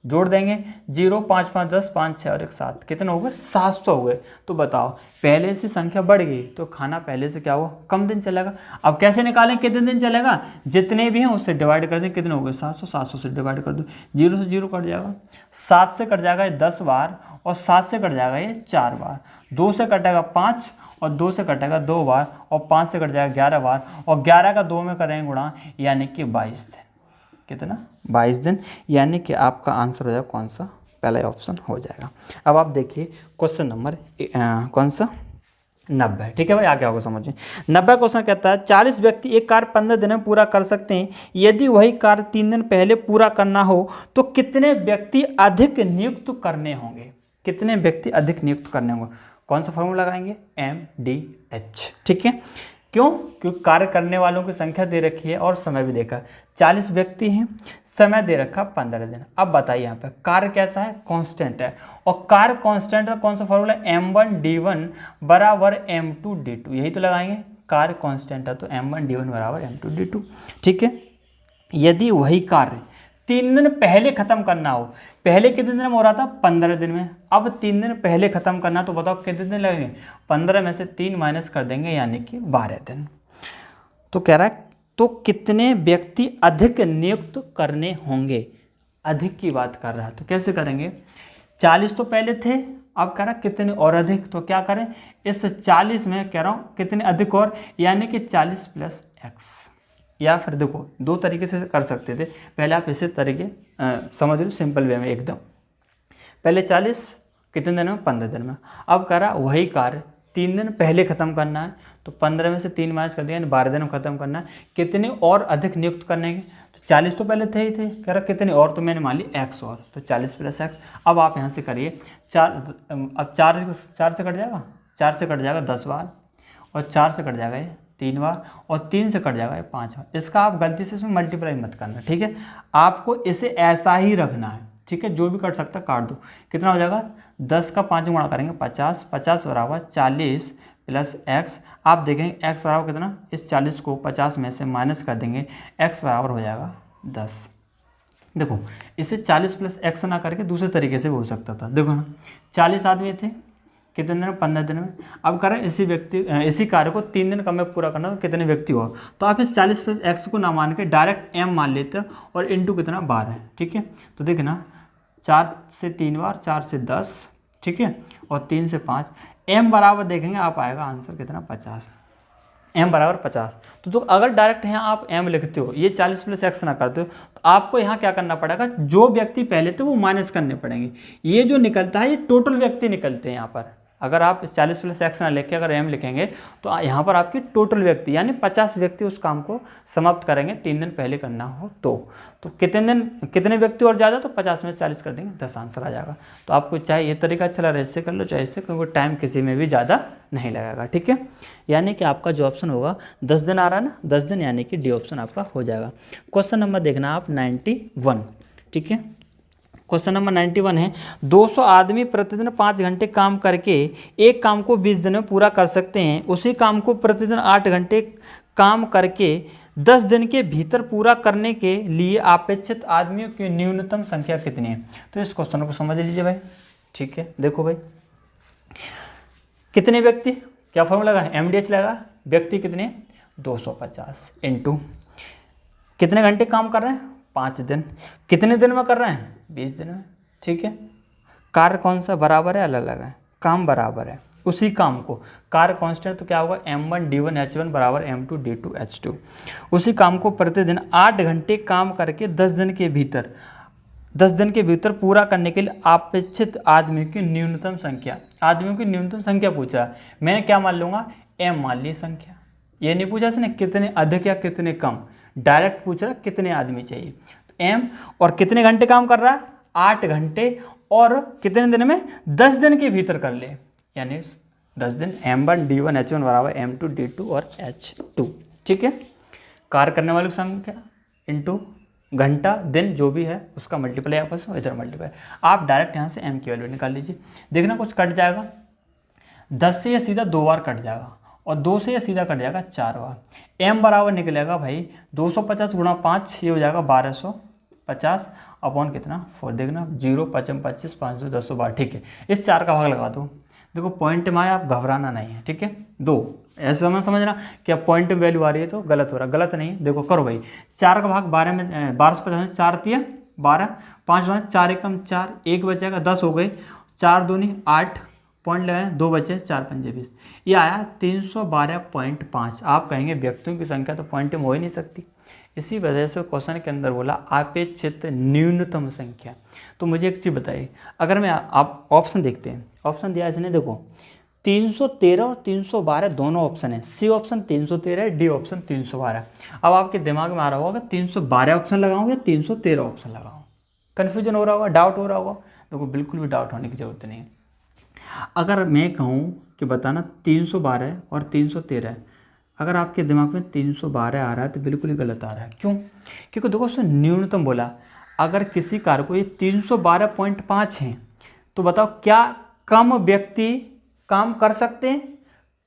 जोड़ देंगे 0, 5, 5, 10, 5, 6 और 1, 7, कितने हो गए? 700 हो गए। तो बताओ पहले से संख्या बढ़ गई तो खाना पहले से क्या हुआ? कम दिन चलेगा। अब कैसे निकालें कितने दिन चलेगा? जितने भी हैं उससे डिवाइड कर दें, कितने हो गए? 700। 700 से डिवाइड कर दो, 0 से 0 कट जाएगा, 7 से कट जाएगा ये 10 बार, और 7 से कट जाएगा ये 4 बार, 2 से कटेगा 5 और 2 से कटेगा 2 बार, और 5 से कट जाएगा 11 बार, और 11 का 2 में करेंगे गुणा, यानी कि 22 दिन। कितना? 22 दिन, यानी कि आपका आंसर हो जाएगा कौन सा? पहला ऑप्शन हो जाएगा। अब आप देखिए क्वेश्चन नंबर कौन सा? 90। ठीक है भाई, आगे होगा समझ में। 90 क्वेश्चन कहता है 40 व्यक्ति एक कार्य 15 दिन में पूरा कर सकते हैं। यदि वही कार्य 3 दिन पहले पूरा करना हो तो कितने व्यक्ति अधिक नियुक्त करने होंगे? कितने व्यक्ति अधिक नियुक्त करने होंगे? कौन सा फॉर्मूला लगाएंगे? MDH। ठीक है, क्यों? क्योंकि कार्य करने वालों की संख्या दे रखी है और समय भी देखा। 40 व्यक्ति हैं, समय दे रखा 15 दिन। अब बताइए यहाँ पे कार्य कैसा है? कांस्टेंट है, और कार्य कांस्टेंट का कौन सा फॉर्मूला? M1D1 बराबर M2D2। यही तो लगाएंगे। कार्य कांस्टेंट है तो M1D1 बराबर M2D2। ठीक है, यदि वही कार्य 3 दिन पहले खत्म करना हो, पहले कितने दिन में हो रहा था? 15 दिन में। अब 3 दिन पहले खत्म करना, तो बताओ कितने दिन लगेंगे? 15 में से 3 माइनस कर देंगे, यानी कि 12 दिन। तो कह रहा है तो कितने व्यक्ति अधिक नियुक्त करने होंगे? अधिक की बात कर रहा है, तो कैसे करेंगे? 40 तो पहले थे, अब कह रहा कितने और अधिक, तो क्या करें? इस 40 में कह रहा हूँ कितने अधिक और, यानी कि 40 + x। या फिर देखो दो तरीके से कर सकते थे। पहले आप इसे तरीके समझ लो सिंपल वे में एकदम। पहले 40 कितने दिन में? 15 दिन में। अब कह रहा वही कार्य 3 दिन पहले ख़त्म करना है, तो 15 में से 3 माइनस कर दिया, यानी 12 दिन में ख़त्म करना है। कितने और अधिक नियुक्त करने के? तो 40 तो पहले थे ही थे, कह रहा कितने और, तो मैंने मान ली x और, तो 40 + x। अब आप यहाँ से करिए 4, अब 4 से कट जाएगा, 4 से कट जाएगा 10 बार, और 4 से कट जाएगा ये 3 बार, और 3 से कट जाएगा ये 5 बार। इसका आप गलती से इसमें मल्टीप्लाई मत करना, ठीक है। आपको इसे ऐसा ही रखना है, ठीक है। जो भी कट सकता काट दो। कितना हो जाएगा? 10 का 5 गुणा करेंगे 50, 50 बराबर 40 + x। आप देखेंगे x बराबर कितना? इस 40 को 50 में से माइनस कर देंगे, x बराबर हो जाएगा 10। देखो इसे 40 + x ना करके दूसरे तरीके से भी हो सकता था। देखो ना, 40 आदमी थे, कितने दिन में? 15 दिन में। अब करें इसी कार्य को 3 दिन कम में पूरा करना, तो कितने व्यक्ति और, तो आप इस 40 + x को ना मान के डायरेक्ट m मान लेते हैं, और इंटू कितना? 12, ठीक है। तो देखिए ना, 4 से 3 बार, 4 से 10, ठीक है, और 3 से 5, m बराबर देखेंगे आप आएगा आंसर कितना? 50। m बराबर 50। तो अगर डायरेक्ट यहाँ आप m लिखते हो, ये 40 + x ना करते हो, तो आपको यहाँ क्या करना पड़ेगा? जो व्यक्ति पहले थे वो माइनस करने पड़ेंगे। ये जो निकलता है ये टोटल व्यक्ति निकलते हैं यहाँ पर। अगर आप 40 + x ना लिख के अगर m लिखेंगे, तो यहाँ पर आपकी टोटल व्यक्ति यानी 50 व्यक्ति उस काम को समाप्त करेंगे 3 दिन पहले करना हो तो कितने व्यक्ति और ज़्यादा, तो 50 में 40 कर देंगे, 10 आंसर आ जाएगा। तो आपको चाहे ये तरीका अच्छा लग रहा है इससे कर लो, चाहे इससे, क्योंकि टाइम किसी में भी ज़्यादा नहीं लगेगा, ठीक है। यानी कि आपका जो ऑप्शन होगा 10 दिन आ रहा है ना, 10 दिन, यानी कि डी ऑप्शन आपका हो जाएगा। क्वेश्चन नंबर देखना आप 91, ठीक है। क्वेश्चन नंबर 91 है 200 आदमी प्रतिदिन 5 घंटे काम करके एक काम को 20 दिन में पूरा कर सकते हैं। उसी काम को प्रतिदिन 8 घंटे काम करके 10 दिन के भीतर पूरा करने के लिए अपेक्षित आदमियों की न्यूनतम संख्या कितनी है? तो इस क्वेश्चन को समझ लीजिए भाई, ठीक है। देखो भाई, कितने व्यक्ति, क्या फॉर्मूला लगा? MDH लगा। व्यक्ति कितने? 250 इंटू कितने घंटे काम कर रहे हैं? 5 दिन। कितने दिन में कर रहे हैं? 20 दिन में, ठीक है। कार्य कौन सा बराबर है? अलग अलग है, काम बराबर है। उसी काम को कार्य कांस्टेंट, तो क्या होगा? M1D1H1 बराबर M2D2H2। उसी काम को प्रतिदिन 8 घंटे काम करके 10 दिन के भीतर 10 दिन के भीतर पूरा करने के लिए अपेक्षित आदमियों की न्यूनतम संख्या, आदमियों की न्यूनतम संख्या पूछा। मैंने क्या मान लूँगा, m मान ली संख्या। ये नहीं पूछा इसने कितने अधिक या कितने कम, डायरेक्ट पूछ रहा कितने आदमी चाहिए। तो m और कितने घंटे काम कर रहा है, 8 घंटे, और कितने दिन में, 10 दिन के भीतर कर ले, यानी 10 दिन। m1 d1 h1 बराबर m2 d2 और h2, ठीक है। कार्य करने वाली संख्या इंटू घंटा दिन जो भी है उसका मल्टीप्लाई आपस में इधर मल्टीप्लाई। आप डायरेक्ट यहाँ से m की वैल्यू निकाल लीजिए। देखना कुछ कट जाएगा, 10 से यह सीधा 2 बार कट जाएगा, और 2 से यह सीधा कट जाएगा 4 बार। m बराबर निकलेगा भाई 250 गुणा 5, ये हो जाएगा 1250 अपॉन कितना 4। देखना 0 5 25 5 2 10 बार, ठीक है। इस 4 का भाग लगा दो। देखो पॉइंट में आया, आप घबराना नहीं है, ठीक है। 2 ऐसा मैं समझना कि अब पॉइंट में वैल्यू आ रही है तो गलत हो रहा है, गलत नहीं है। देखो करो भाई, 4 का भाग 12 में 1250, 4 दिया 12, 5 4 एकम 4, 1 बचेगा 10 हो गए, 4 दूनी 8 पॉइंट लगाए, 2 बचे 4 पंजे 20, ये आया 312.5। आप कहेंगे व्यक्तियों की संख्या तो पॉइंट में हो ही नहीं सकती, इसी वजह से क्वेश्चन के अंदर बोला अपेक्षित न्यूनतम संख्या। तो मुझे एक चीज़ बताइए, अगर मैं आप ऑप्शन देखते हैं, ऑप्शन दिया इसने, देखो 313 और 312 दोनों ऑप्शन है। सी ऑप्शन 313 है, डी ऑप्शन 312। अब आपके दिमाग में आ रहा होगा 312 ऑप्शन लगाऊं या 313 ऑप्शन लगाऊं, कन्फ्यूजन हो रहा होगा, डाउट हो रहा होगा। देखो बिल्कुल भी डाउट होने की जरूरत नहीं है। अगर मैं कहूँ कि बताना 312 और 313, अगर आपके दिमाग में 312 आ रहा है तो बिल्कुल ही गलत आ रहा है। क्यों? क्योंकि देखो उसने न्यूनतम बोला। अगर किसी कार को ये 312.5 है तो बताओ क्या कम व्यक्ति काम कर सकते हैं?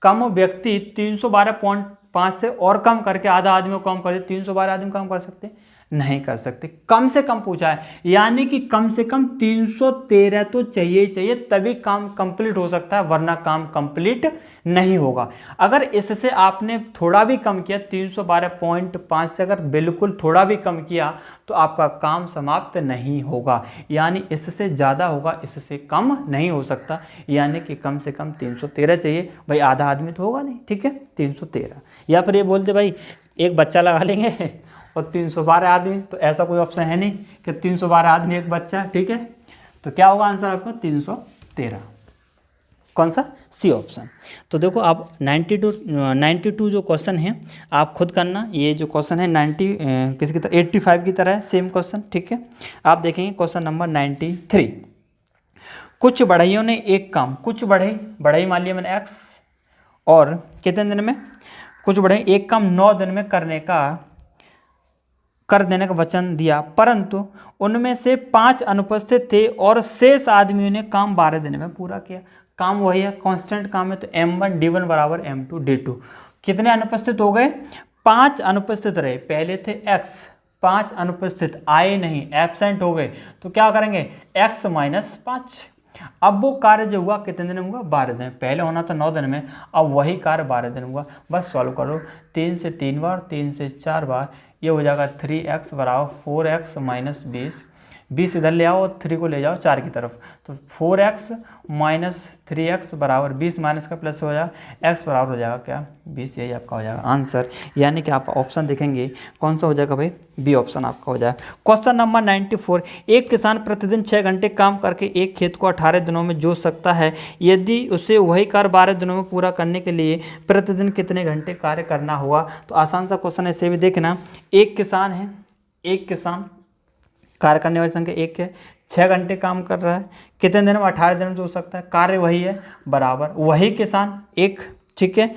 कम व्यक्ति 312.5 से और कम करके आधा आदमी को कम कर दे, 312 आदमी काम कर सकते हैं? नहीं कर सकते। कम से कम पूछा है, यानी कि कम से कम 313 तो चाहिए ही चाहिए, तभी काम कंप्लीट हो सकता है, वरना काम कंप्लीट नहीं होगा। अगर इससे आपने थोड़ा भी कम किया, 312.5 से अगर बिल्कुल थोड़ा भी कम किया तो आपका काम समाप्त नहीं होगा, यानी इससे ज़्यादा होगा, इससे कम नहीं हो सकता, यानी कि कम से कम 313 चाहिए। भाई आधा आदमी तो होगा नहीं, ठीक है, 313। या फिर ये बोलते भाई एक बच्चा लगा लेंगे और 312 आदमी, तो ऐसा कोई ऑप्शन है नहीं कि 312 आदमी एक बच्चा, ठीक है। तो क्या होगा आंसर आपका 313, कौन सा? C option. तो देखो आप 92 जो क्वेश्चन है आप खुद करना। ये जो क्वेश्चन है 90 किसी की तरह 85 की तरह है, सेम क्वेश्चन, ठीक है। आप देखेंगे क्वेश्चन नंबर 93। कुछ बढ़इयों ने एक काम, कुछ बढ़ई मान लिया मैंने x, और कितने दिन में, कुछ बढ़ई एक काम 9 दिन में कर देने का वचन दिया, परंतु उनमें से 5 अनुपस्थित थे और शेष आदमियों ने काम 12 दिन में पूरा किया। काम वही है, कांस्टेंट काम है, तो m1 d1 बराबर m2 d2। कितने अनुपस्थित हो गए? 5 अनुपस्थित रहे, पहले थे x, 5 अनुपस्थित आए नहीं, एब्सेंट हो गए, तो क्या करेंगे x - 5। अब वो कार्य जो हुआ कितने दिन में हुआ? 12 दिन। पहले होना था 9 दिन में, अब वही कार्य 12 दिन हुआ। बस सॉल्व करो, 3 से 3 बार, 3 से 4 बार, ये हो जाएगा 3x बराबर 4x - 20। 20 इधर ले आओ और 3 को ले जाओ 4 की तरफ, तो 4x - 3x बराबर 20 माइनस का प्लस हो जाएगा, x बराबर हो जाएगा क्या? 20। यही आपका हो जाएगा आंसर, यानी कि आप ऑप्शन देखेंगे कौन सा हो जाएगा भाई? बी ऑप्शन आपका हो जाएगा। Question number 94। एक किसान प्रतिदिन 6 घंटे काम करके एक खेत को 18 दिनों में जोत सकता है, यदि उसे वही कार्य 12 दिनों में पूरा करने के लिए प्रतिदिन कितने घंटे कार्य करना हुआ? तो आसान सा क्वेश्चन ऐसे भी देखना। एक किसान है, एक किसान, कार्य करने वाली संख्या एक है, 6 घंटे काम कर रहा है, कितने दिन में? 18 दिन में जो हो सकता है, कार्य वही है, बराबर वही किसान एक, ठीक है,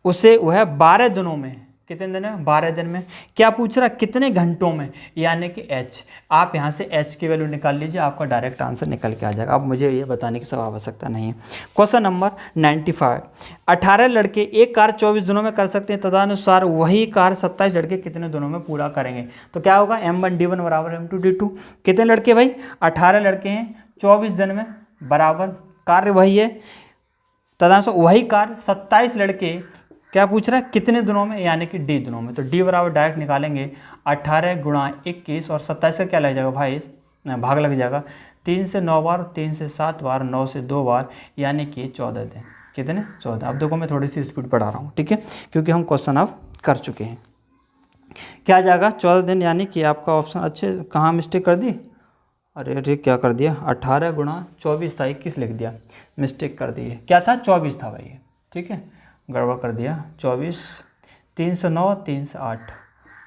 उसे वह 12 दिनों में, कितने दिन में? 12 दिन में। क्या पूछ रहा है? कितने घंटों में, यानी कि h। आप यहाँ से h की वैल्यू निकाल लीजिए, आपका डायरेक्ट आंसर निकल के आ जाएगा। अब मुझे ये बताने की सब आवश्यकता नहीं है। Question number 95। 18 लड़के एक कार्य 24 दिनों में कर सकते हैं, तदनुसार वही कार्य 27 लड़के कितने दिनों में पूरा करेंगे? तो क्या होगा? m1 d1 बराबर m2 d2। कितने लड़के भाई? 18 लड़के हैं, 24 दिन में, बराबर कार्य वही है, तदनुसार वही कार्य 27 लड़के, क्या पूछ रहा है? कितने दिनों में, यानी कि डी दिनों में। तो डी बराबर डायरेक्ट निकालेंगे, 18 × 21 और 27 का क्या लग जाएगा भाई? भाग लग जाएगा, 3 से 9 बार, 3 से 7 बार, 9 से 2 बार, यानी कि 14 दिन। कितने? 14। अब देखो मैं थोड़ी सी स्पीड बढ़ा रहा हूँ, ठीक है, क्योंकि हम क्वेश्चन अब कर चुके हैं। क्या आ जाएगा? 14 दिन, यानी कि आपका ऑप्शन, अच्छे कहाँ मिस्टेक कर दी? अरे अरे क्या कर दिया, 18 गुणा 24 था, 21 लिख दिया, मिस्टेक कर दी है। क्या था, 24 था भाई, ठीक है, गड़बड़ कर दिया। 24, 3 से 9, 3 से 8,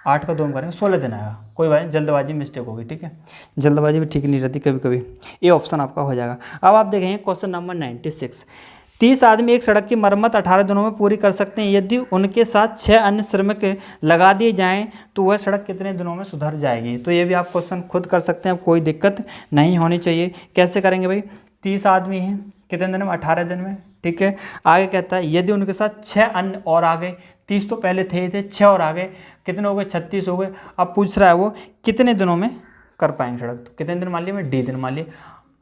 8 का 2 करेंगे 16 दिन आएगा। कोई बात नहीं, जल्दबाजी मिस्टेक होगी, ठीक है, जल्दबाजी भी ठीक नहीं रहती कभी कभी। ये ऑप्शन आपका हो जाएगा। अब आप देखेंगे क्वेश्चन नंबर 96। 30 आदमी एक सड़क की मरम्मत 18 दिनों में पूरी कर सकते हैं। यदि उनके साथ 6 अन्य श्रमिक लगा दिए जाएं तो वह सड़क कितने दिनों में सुधर जाएगी। तो ये भी आप क्वेश्चन खुद कर सकते हैं, कोई दिक्कत नहीं होनी चाहिए। कैसे करेंगे भाई, 30 आदमी हैं, कितने दिन में, 18 दिन में, ठीक है। आगे कहता है यदि उनके साथ 6 अन्य और आ गए, 30 तो पहले थे ही थे, 6 और आ गए, कितने हो गए, 36 हो गए। अब पूछ रहा है वो कितने दिनों में कर पाएंगे सड़क। तो कितने दिन मान लिए, मैं डी दिन मान लिए,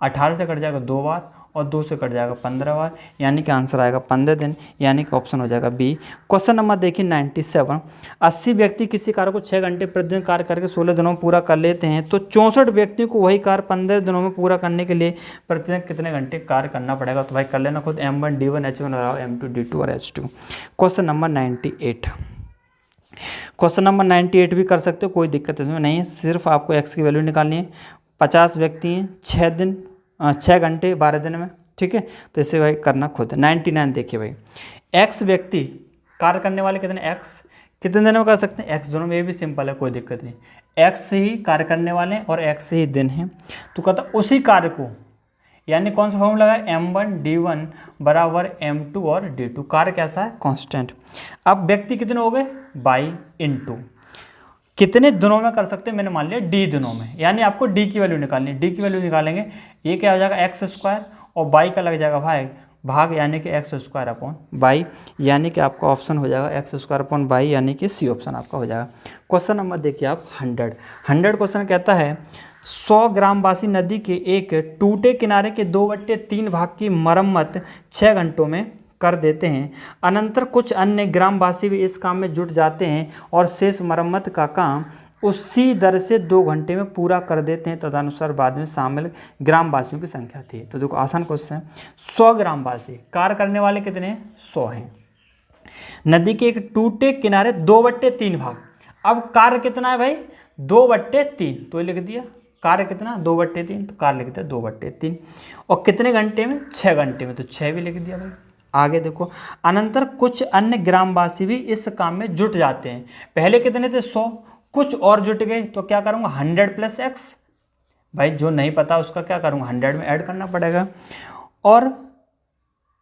18 से कट जाएगा 2 बार और 2 से कट जाएगा 15 बार, यानी कि आंसर आएगा 15 दिन, यानी कि ऑप्शन हो जाएगा बी। क्वेश्चन नंबर देखिए 97। 80 व्यक्ति किसी कार्य को 6 घंटे प्रतिदिन कार्य करके 16 दिनों में पूरा कर लेते हैं, तो 64 व्यक्तियों को वही कार्य 15 दिनों में पूरा करने के लिए प्रतिदिन कितने घंटे कार्य करना पड़ेगा। तो भाई कर लेना खुद, M1 D1 H1 लगाओ, M2 D2 और H2। Question number 98। Question number 98 भी कर सकते हो, कोई दिक्कत इसमें नहीं है, सिर्फ आपको एक्स की वैल्यू निकालनी है। 50 व्यक्ति हैं, 6 घंटे 12 दिन में, ठीक है, तो इसे भाई करना खुद। 99 देखिए भाई, एक्स व्यक्ति कार्य करने वाले कितने, एक्स कितने दिन में कर सकते हैं, एक्स दोनों में, ये भी सिंपल है, कोई दिक्कत नहीं। एक्स से ही कार्य करने वाले हैं और एक्स से ही दिन है, तो कहता उसी कार्य को, यानी कौन सा फॉर्मूला लगाए, M1 D1 बराबर M2 और D2। कार्य कैसा है, कांस्टेंट। अब व्यक्ति कितने हो गए, 22 इंटू कितने दिनों में कर सकते हैं, मैंने मान लिया डी दिनों में, यानी आपको डी की वैल्यू निकालनी है। डी की वैल्यू निकालेंगे, ये क्या हो जाएगा, एक्स स्क्वायर और बाई का लग जाएगा भाग, यानी कि एक्स स्क्वायर अपॉन बाई, यानी कि आपका ऑप्शन हो जाएगा एक्स स्क्वायर अपॉन बाई, यानी कि सी ऑप्शन आपका हो जाएगा। क्वेश्चन नंबर देखिए आप 100 क्वेश्चन कहता है 100 ग्रामवासी नदी के एक टूटे किनारे के 2/3 भाग की मरम्मत 6 घंटों में कर देते हैं। अनंतर कुछ अन्य ग्रामवासी भी इस काम में जुट जाते हैं और शेष मरम्मत का काम उसी दर से 2 घंटे में पूरा कर देते हैं। तदनुसार बाद में शामिल ग्रामवासियों की संख्या थी। तो देखो आसान क्वेश्चन है, 100 ग्रामवासी, कार्य करने वाले कितने हैं, 100 हैं। नदी के एक टूटे किनारे 2/3 भाग, अब कार्य कितना है भाई, 2/3, तो लिख दिया कार्य कितना, 2/3, तो कार्य लिख दिया 2/3, और कितने घंटे में, 6 घंटे में, तो 6 भी लिख दिया भाई। आगे देखो, अनंतर कुछ अन्य ग्रामवासी भी इस काम में जुट जाते हैं। पहले कितने थे, 100, कुछ और जुट गए, तो क्या करूँगा, 100 + x, भाई जो नहीं पता उसका क्या करूँगा, 100 में ऐड करना पड़ेगा। और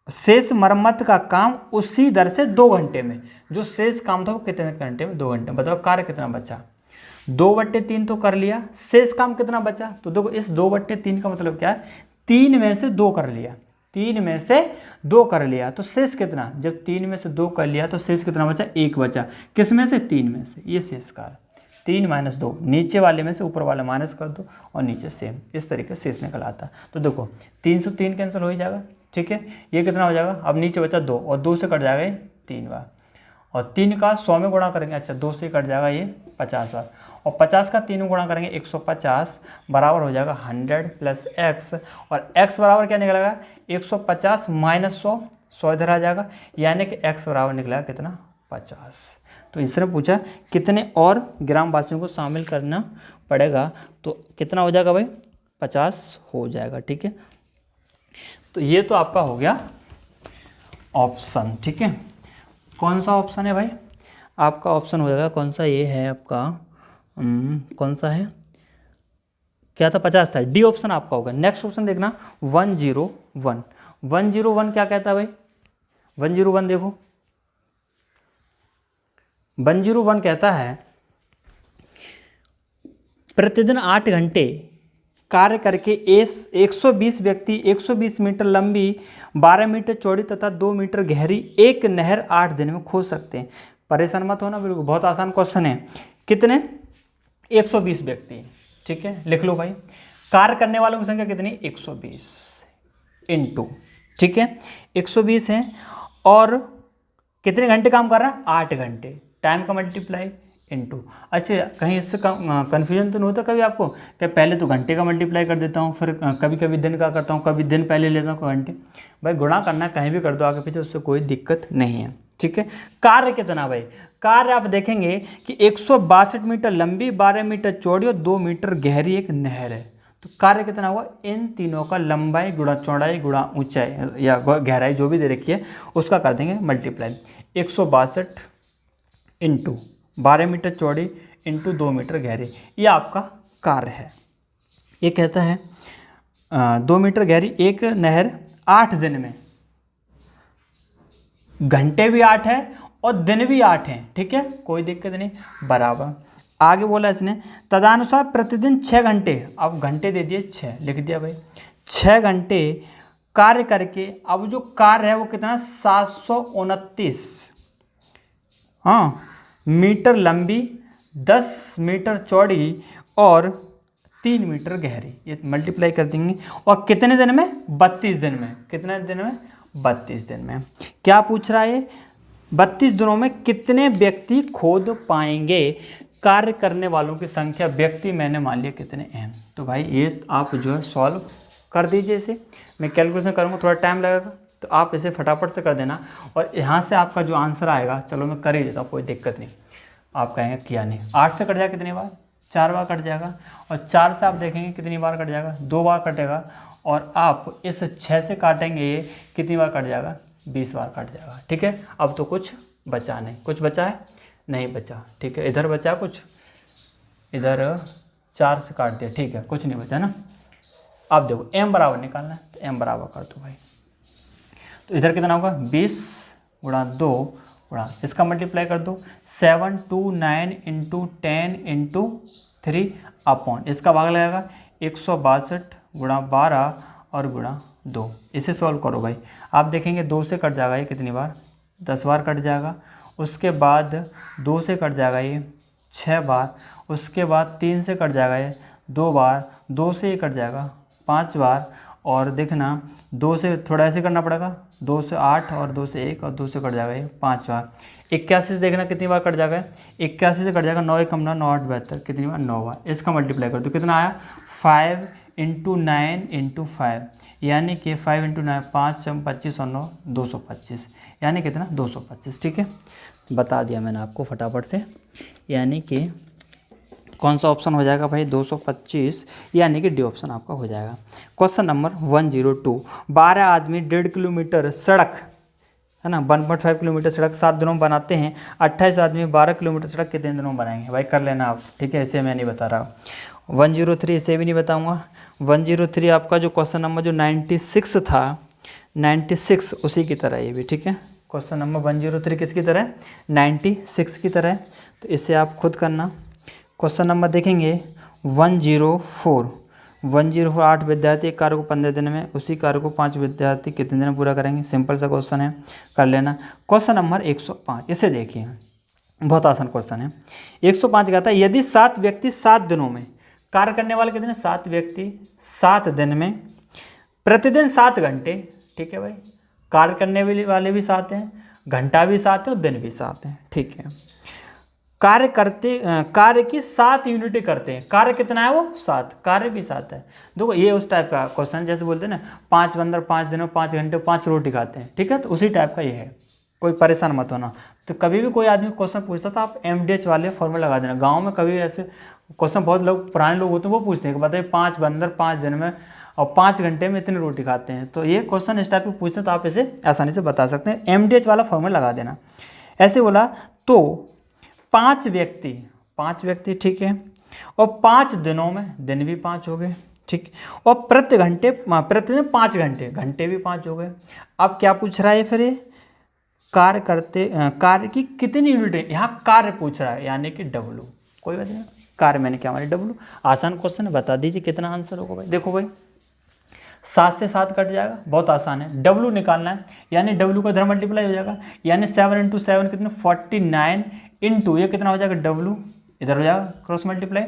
शेष मरम्मत का काम उसी दर से 2 घंटे में, जो शेष काम था वो कितने घंटे में, 2 घंटे में। बताओ कार्य कितना बचा, 2/3 तो कर लिया, शेष काम कितना बचा। तो देखो इस 2/3 का मतलब क्या है, 3 में से 2 कर लिया, 3 में से 2 कर लिया, तो शेष कितना, जब 3 में से 2 कर लिया तो शेष कितना बचा, 1 बचा। किस में से, 3 में से, ये शेष कार्य, 3 - 2, नीचे वाले में से ऊपर वाला माइनस कर दो और नीचे सेम, इस तरीके से शेष निकल आता। तो देखो 3 से 3 कैंसिल हो ही जाएगा, ठीक है, ये कितना हो जाएगा, अब नीचे बचा 2 और 2 से कट जाएगा ये 3 बार, और 3 का 100 में गुणा करेंगे, अच्छा 2 से कट जाएगा ये 50 बार, और 50 का 3 में गुणा करेंगे 150 बराबर हो जाएगा 100 + x, और x बराबर क्या निकलेगा, 150 - 100, 100 इधर आ जाएगा, यानी कि x बराबर निकलेगा कितना, 50। तो इसने पूछा कितने और ग्रामवासियों को शामिल करना पड़ेगा, तो कितना हो जाएगा भाई, 50 हो जाएगा, ठीक है। तो ये तो आपका हो गया ऑप्शन, ठीक है। कौन सा ऑप्शन है भाई, आपका ऑप्शन हो जाएगा कौन सा, ये है आपका कौन सा है, क्या था, 50 था, डी ऑप्शन आपका होगा। नेक्स्ट ऑप्शन देखना 101। 101 क्या कहता है भाई, 101 देखो, 101 कहता है प्रतिदिन 8 घंटे कार्य करके 120 व्यक्ति 120 मीटर लंबी, 12 मीटर चौड़ी तथा 2 मीटर गहरी एक नहर 8 दिन में खोद सकते हैं। परेशान मत होना, बिल्कुल बहुत आसान क्वेश्चन है। कितने, 120 व्यक्ति, ठीक है, लिख लो भाई। कार्य करने वालों की संख्या कितनी, 120 इंटू, ठीक है, 120 है, और कितने घंटे काम कर रहा है, 8 घंटे, टाइम का मल्टीप्लाई इंटू। अच्छा कहीं इससे कन्फ्यूजन तो नहीं होता कभी आपको, कि पहले तो घंटे का मल्टीप्लाई कर देता हूँ, फिर कभी कभी दिन का करता हूँ, कभी दिन पहले लेता हूँ घंटे। भाई गुणा करना कहीं भी कर दो आगे पीछे, उससे कोई दिक्कत नहीं है, ठीक है। कार्य कितना भाई, कार्य आप देखेंगे कि 162 मीटर लंबी, 12 मीटर चौड़ी और 2 मीटर गहरी एक नहर है। तो कार्य कितना हुआ, इन तीनों का लंबाई गुणा चौड़ाई गुणा ऊंचाई या गहराई जो भी दे रखी है उसका कर देंगे मल्टीप्लाई। 162 इंटू 12 मीटर चौड़ी इंटू 2 मीटर गहरी, ये आपका कार्य है। ये कहता है 2 मीटर गहरी एक नहर 8 दिन में, घंटे भी 8 है और दिन भी 8 हैं, ठीक है, कोई दिक्कत नहीं, बराबर। आगे बोला इसने तदनुसार प्रतिदिन 6 घंटे, अब घंटे दे दिए 6 लिख दिया भाई, 6 घंटे कार्य करके, अब जो कार्य है वो कितना 729 मीटर लंबी, 10 मीटर चौड़ी और 3 मीटर गहरी, ये मल्टीप्लाई कर देंगे। और कितने दिन में, 32 दिन में, कितने दिन में, 32 दिन में। क्या पूछ रहा है, 32 दिनों में कितने व्यक्ति खोद पाएंगे, कार्य करने वालों की संख्या, व्यक्ति मैंने मान लिया कितने हैं। तो भाई ये आप जो है सॉल्व कर दीजिए इसे, मैं कैलकुलेशन करूँगा थोड़ा टाइम लगेगा, तो आप इसे फटाफट से कर देना और यहाँ से आपका जो आंसर आएगा, चलो मैं कर ही देता हूँ, कोई दिक्कत नहीं। आप कहेंगे किया नहीं, 8 से कट जाएगा कितनी बार, 4 बार कट जाएगा, और 4 से आप देखेंगे कितनी बार कट जाएगा, 2 बार कटेगा, और आप इस 6 से काटेंगे ये कितनी बार कट जाएगा, 20 बार कट जाएगा, ठीक है। अब तो कुछ बचा नहीं, कुछ बचा है नहीं बचा, ठीक है, इधर बचा कुछ, इधर 4 से काट दिया, ठीक है, कुछ नहीं बचा ना। अब देखो m बराबर निकालना है, तो m बराबर कर दो भाई, तो इधर कितना होगा 20 गुणा 2 गुणा इसका मल्टीप्लाई कर दो, 729 इंटू 10 इंटू 3 अपॉन इसका भाग लगेगा 162 गुणा 12 और गुणा 2। इसे सॉल्व करो भाई, आप देखेंगे 2 से कट जाएगा ये कितनी बार, 10 बार कट जाएगा, उसके बाद 2 से कट जाएगा ये 6 बार, उसके बाद 3 से कट जाएगा ये 2 बार, 2 से ये कट जाएगा 5 बार, और देखना 2 से थोड़ा ऐसे करना पड़ेगा, 2 से 8 और 2 से 1 और 2 से कट जाएगा ये 5 बार। 81 से देखना कितनी बार कट जाएगा, 81 से कट जाएगा 9 1 9 9 8 72, कितनी बार 9 बार। इसका मल्टीप्लाई कर दो, कितना आया 5 इंटू 9 इंटू 5, यानी कि 5 इंटू 9 5 6 25 और 9 225, यानी कितना 225, ठीक है, बता दिया मैंने आपको फटाफट से। यानी कि कौन सा ऑप्शन हो जाएगा भाई 225, यानी कि डी ऑप्शन आपका हो जाएगा। क्वेश्चन नंबर 102, 12 आदमी 1.5 किलोमीटर सड़क है ना, 1.5 किलोमीटर सड़क 7 दिनों में बनाते हैं, 28 आदमी 12 किलोमीटर सड़क कितने दिनों में बनाएंगे, भाई कर लेना आप, ठीक है, इसे मैं नहीं बता रहा। 103 इसे भी नहीं बताऊँगा। 103 आपका जो क्वेश्चन नंबर जो 96 था, 96 उसी की तरह ये भी, ठीक है, क्वेश्चन नंबर 103 किसकी तरह है, 96 की तरह है, तो इसे आप खुद करना। क्वेश्चन नंबर देखेंगे 104, 8 विद्यार्थी एक कार्य को 15 दिन में, उसी कार्य को 5 विद्यार्थी कितने दिन में पूरा करेंगे, सिंपल सा क्वेश्चन है, कर लेना। क्वेश्चन नंबर 105, इसे देखिए बहुत आसान क्वेश्चन है। 105 कहता है यदि 7 व्यक्ति 7 दिनों में, कार्य करने वाले कितने, 7 व्यक्ति 7 दिन में, प्रतिदिन 7 घंटे, ठीक है भाई, कार्य करने वाले भी 7 हैं, घंटा भी 7 है और दिन भी 7 हैं, ठीक है, कार्य की 7 यूनिटें करते हैं, कार्य कितना है वो 7, कार्य भी 7 है। देखो ये उस टाइप का क्वेश्चन जैसे बोलते हैं ना 5 बंदर 5 दिनों 5 घंटे 5 रोटी खाते हैं, ठीक है, तो उसी टाइप का ये है, कोई परेशान मत होना। तो कभी भी कोई आदमी क्वेश्चन पूछता था आप MDH वाले फॉर्मूला लगा देना। गाँव में कभी ऐसे क्वेश्चन बहुत लोग पुराने लोग होते हैं वो पूछते हैं कि बताइए 5 बंदर 5 दिन में और 5 घंटे में इतनी रोटी खाते हैं, तो ये क्वेश्चन इस टाइप के पूछते हैं तो आप इसे आसानी से बता सकते हैं, MDH वाला फॉर्मूला लगा देना। ऐसे बोला तो 5 व्यक्ति, ठीक है, और 5 दिनों में, दिन भी 5 हो गए, ठीक, और प्रतिदिन 5 घंटे, घंटे भी 5 हो गए। अब क्या पूछ रहा है फिर ये, कार्य की कितनी यूनिटें, यहाँ कार्य पूछ रहा है यानी कि W, कोई बात नहीं, कार्य मैंने क्या मानी W, आसान क्वेश्चन है, बता दीजिए कितना आंसर होगा भाई। देखो भाई 7 से 7 कट जाएगा, बहुत आसान है, W निकालना है, यानी W का इधर मल्टीप्लाई हो जाएगा, यानी 7 इंटू 7 कितने 49 इंटू ये कितना हो जाएगा W, इधर हो जाएगा क्रॉस मल्टीप्लाई,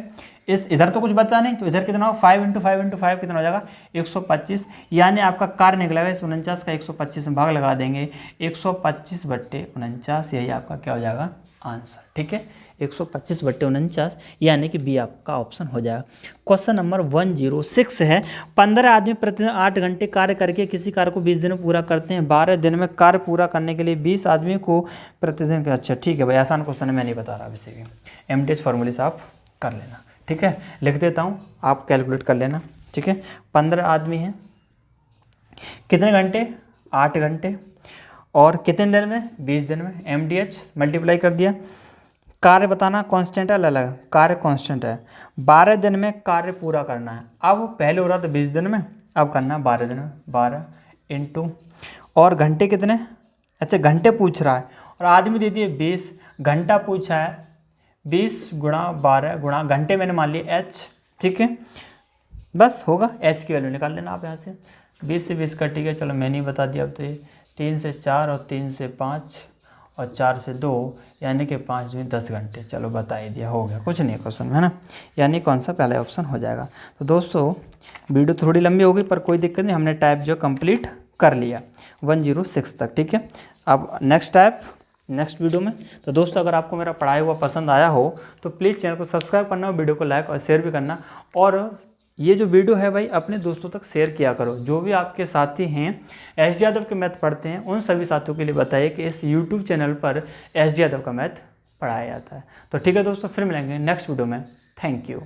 इस इधर तो कुछ बचा नहीं, तो इधर कितना होगा 5 इंटू 5 इंटू 5 कितना हो जाएगा 125, यानी आपका कार्य निकलेगा इस 49 का 125 में भाग लगा देंगे, 125/49, यही आपका क्या हो जाएगा आंसर, ठीक है, 125/49, यानी कि बी आपका ऑप्शन हो जाएगा। क्वेश्चन नंबर 106 है, 15 आदमी प्रतिदिन 8 घंटे कार्य करके किसी कार्य को 20 दिन में पूरा करते हैं, 12 दिन में कार्य पूरा करने के लिए 20 आदमी को प्रतिदिन, अच्छा ठीक है भाई, आसान क्वेश्चन है, मैं नहीं बता रहा वैसे भी, MDH फॉर्मूले से आप कर लेना, ठीक है, लिख देता हूँ, आप कैलकुलेट कर लेना, ठीक है। 15 आदमी हैं, कितने घंटे? 8 घंटे। और कितने दिन में? 20 दिन में। MDH मल्टीप्लाई कर दिया। कार्य बताना कांस्टेंट है, अलग कार्य कांस्टेंट है। 12 दिन में कार्य पूरा करना है। अब पहले हो रहा था 20 दिन में, अब करना है 12 दिन में। 12 इंटू, और घंटे कितने? अच्छा घंटे पूछ रहा है और आदमी दे दिए 20, घंटा पूछा है 20 गुणा 12 गुणा घंटे मैंने मान लिया H, ठीक है। बस होगा, H की वैल्यू निकाल लेना आप यहाँ से। 20 से 20 कट गया, चलो मैंने ही बता दिया। अब तो ये 3 से 4 और 3 से 5 और 4 से 2, यानी कि 5 दूनी 10 घंटे। चलो बता ही दिया, हो गया, कुछ नहीं क्वेश्चन है ना, यानी कौन सा पहला ऑप्शन हो जाएगा। तो दोस्तों वीडियो थोड़ी लंबी होगी पर कोई दिक्कत नहीं, हमने टाइप जो कंप्लीट कर लिया 106 तक, ठीक है। अब नेक्स्ट टाइप नेक्स्ट वीडियो में। तो दोस्तों अगर आपको मेरा पढ़ाया हुआ पसंद आया हो तो प्लीज़ चैनल को सब्सक्राइब करना, वीडियो को लाइक और शेयर भी करना। और ये जो वीडियो है भाई अपने दोस्तों तक शेयर किया करो। जो भी आपके साथी हैं एस डी यादव के मैथ पढ़ते हैं, उन सभी साथियों के लिए बताइए कि इस यूट्यूब चैनल पर एस डी यादव का मैथ पढ़ाया जाता है। तो ठीक है दोस्तों, फिर मिलेंगे नेक्स्ट वीडियो में। Thank you.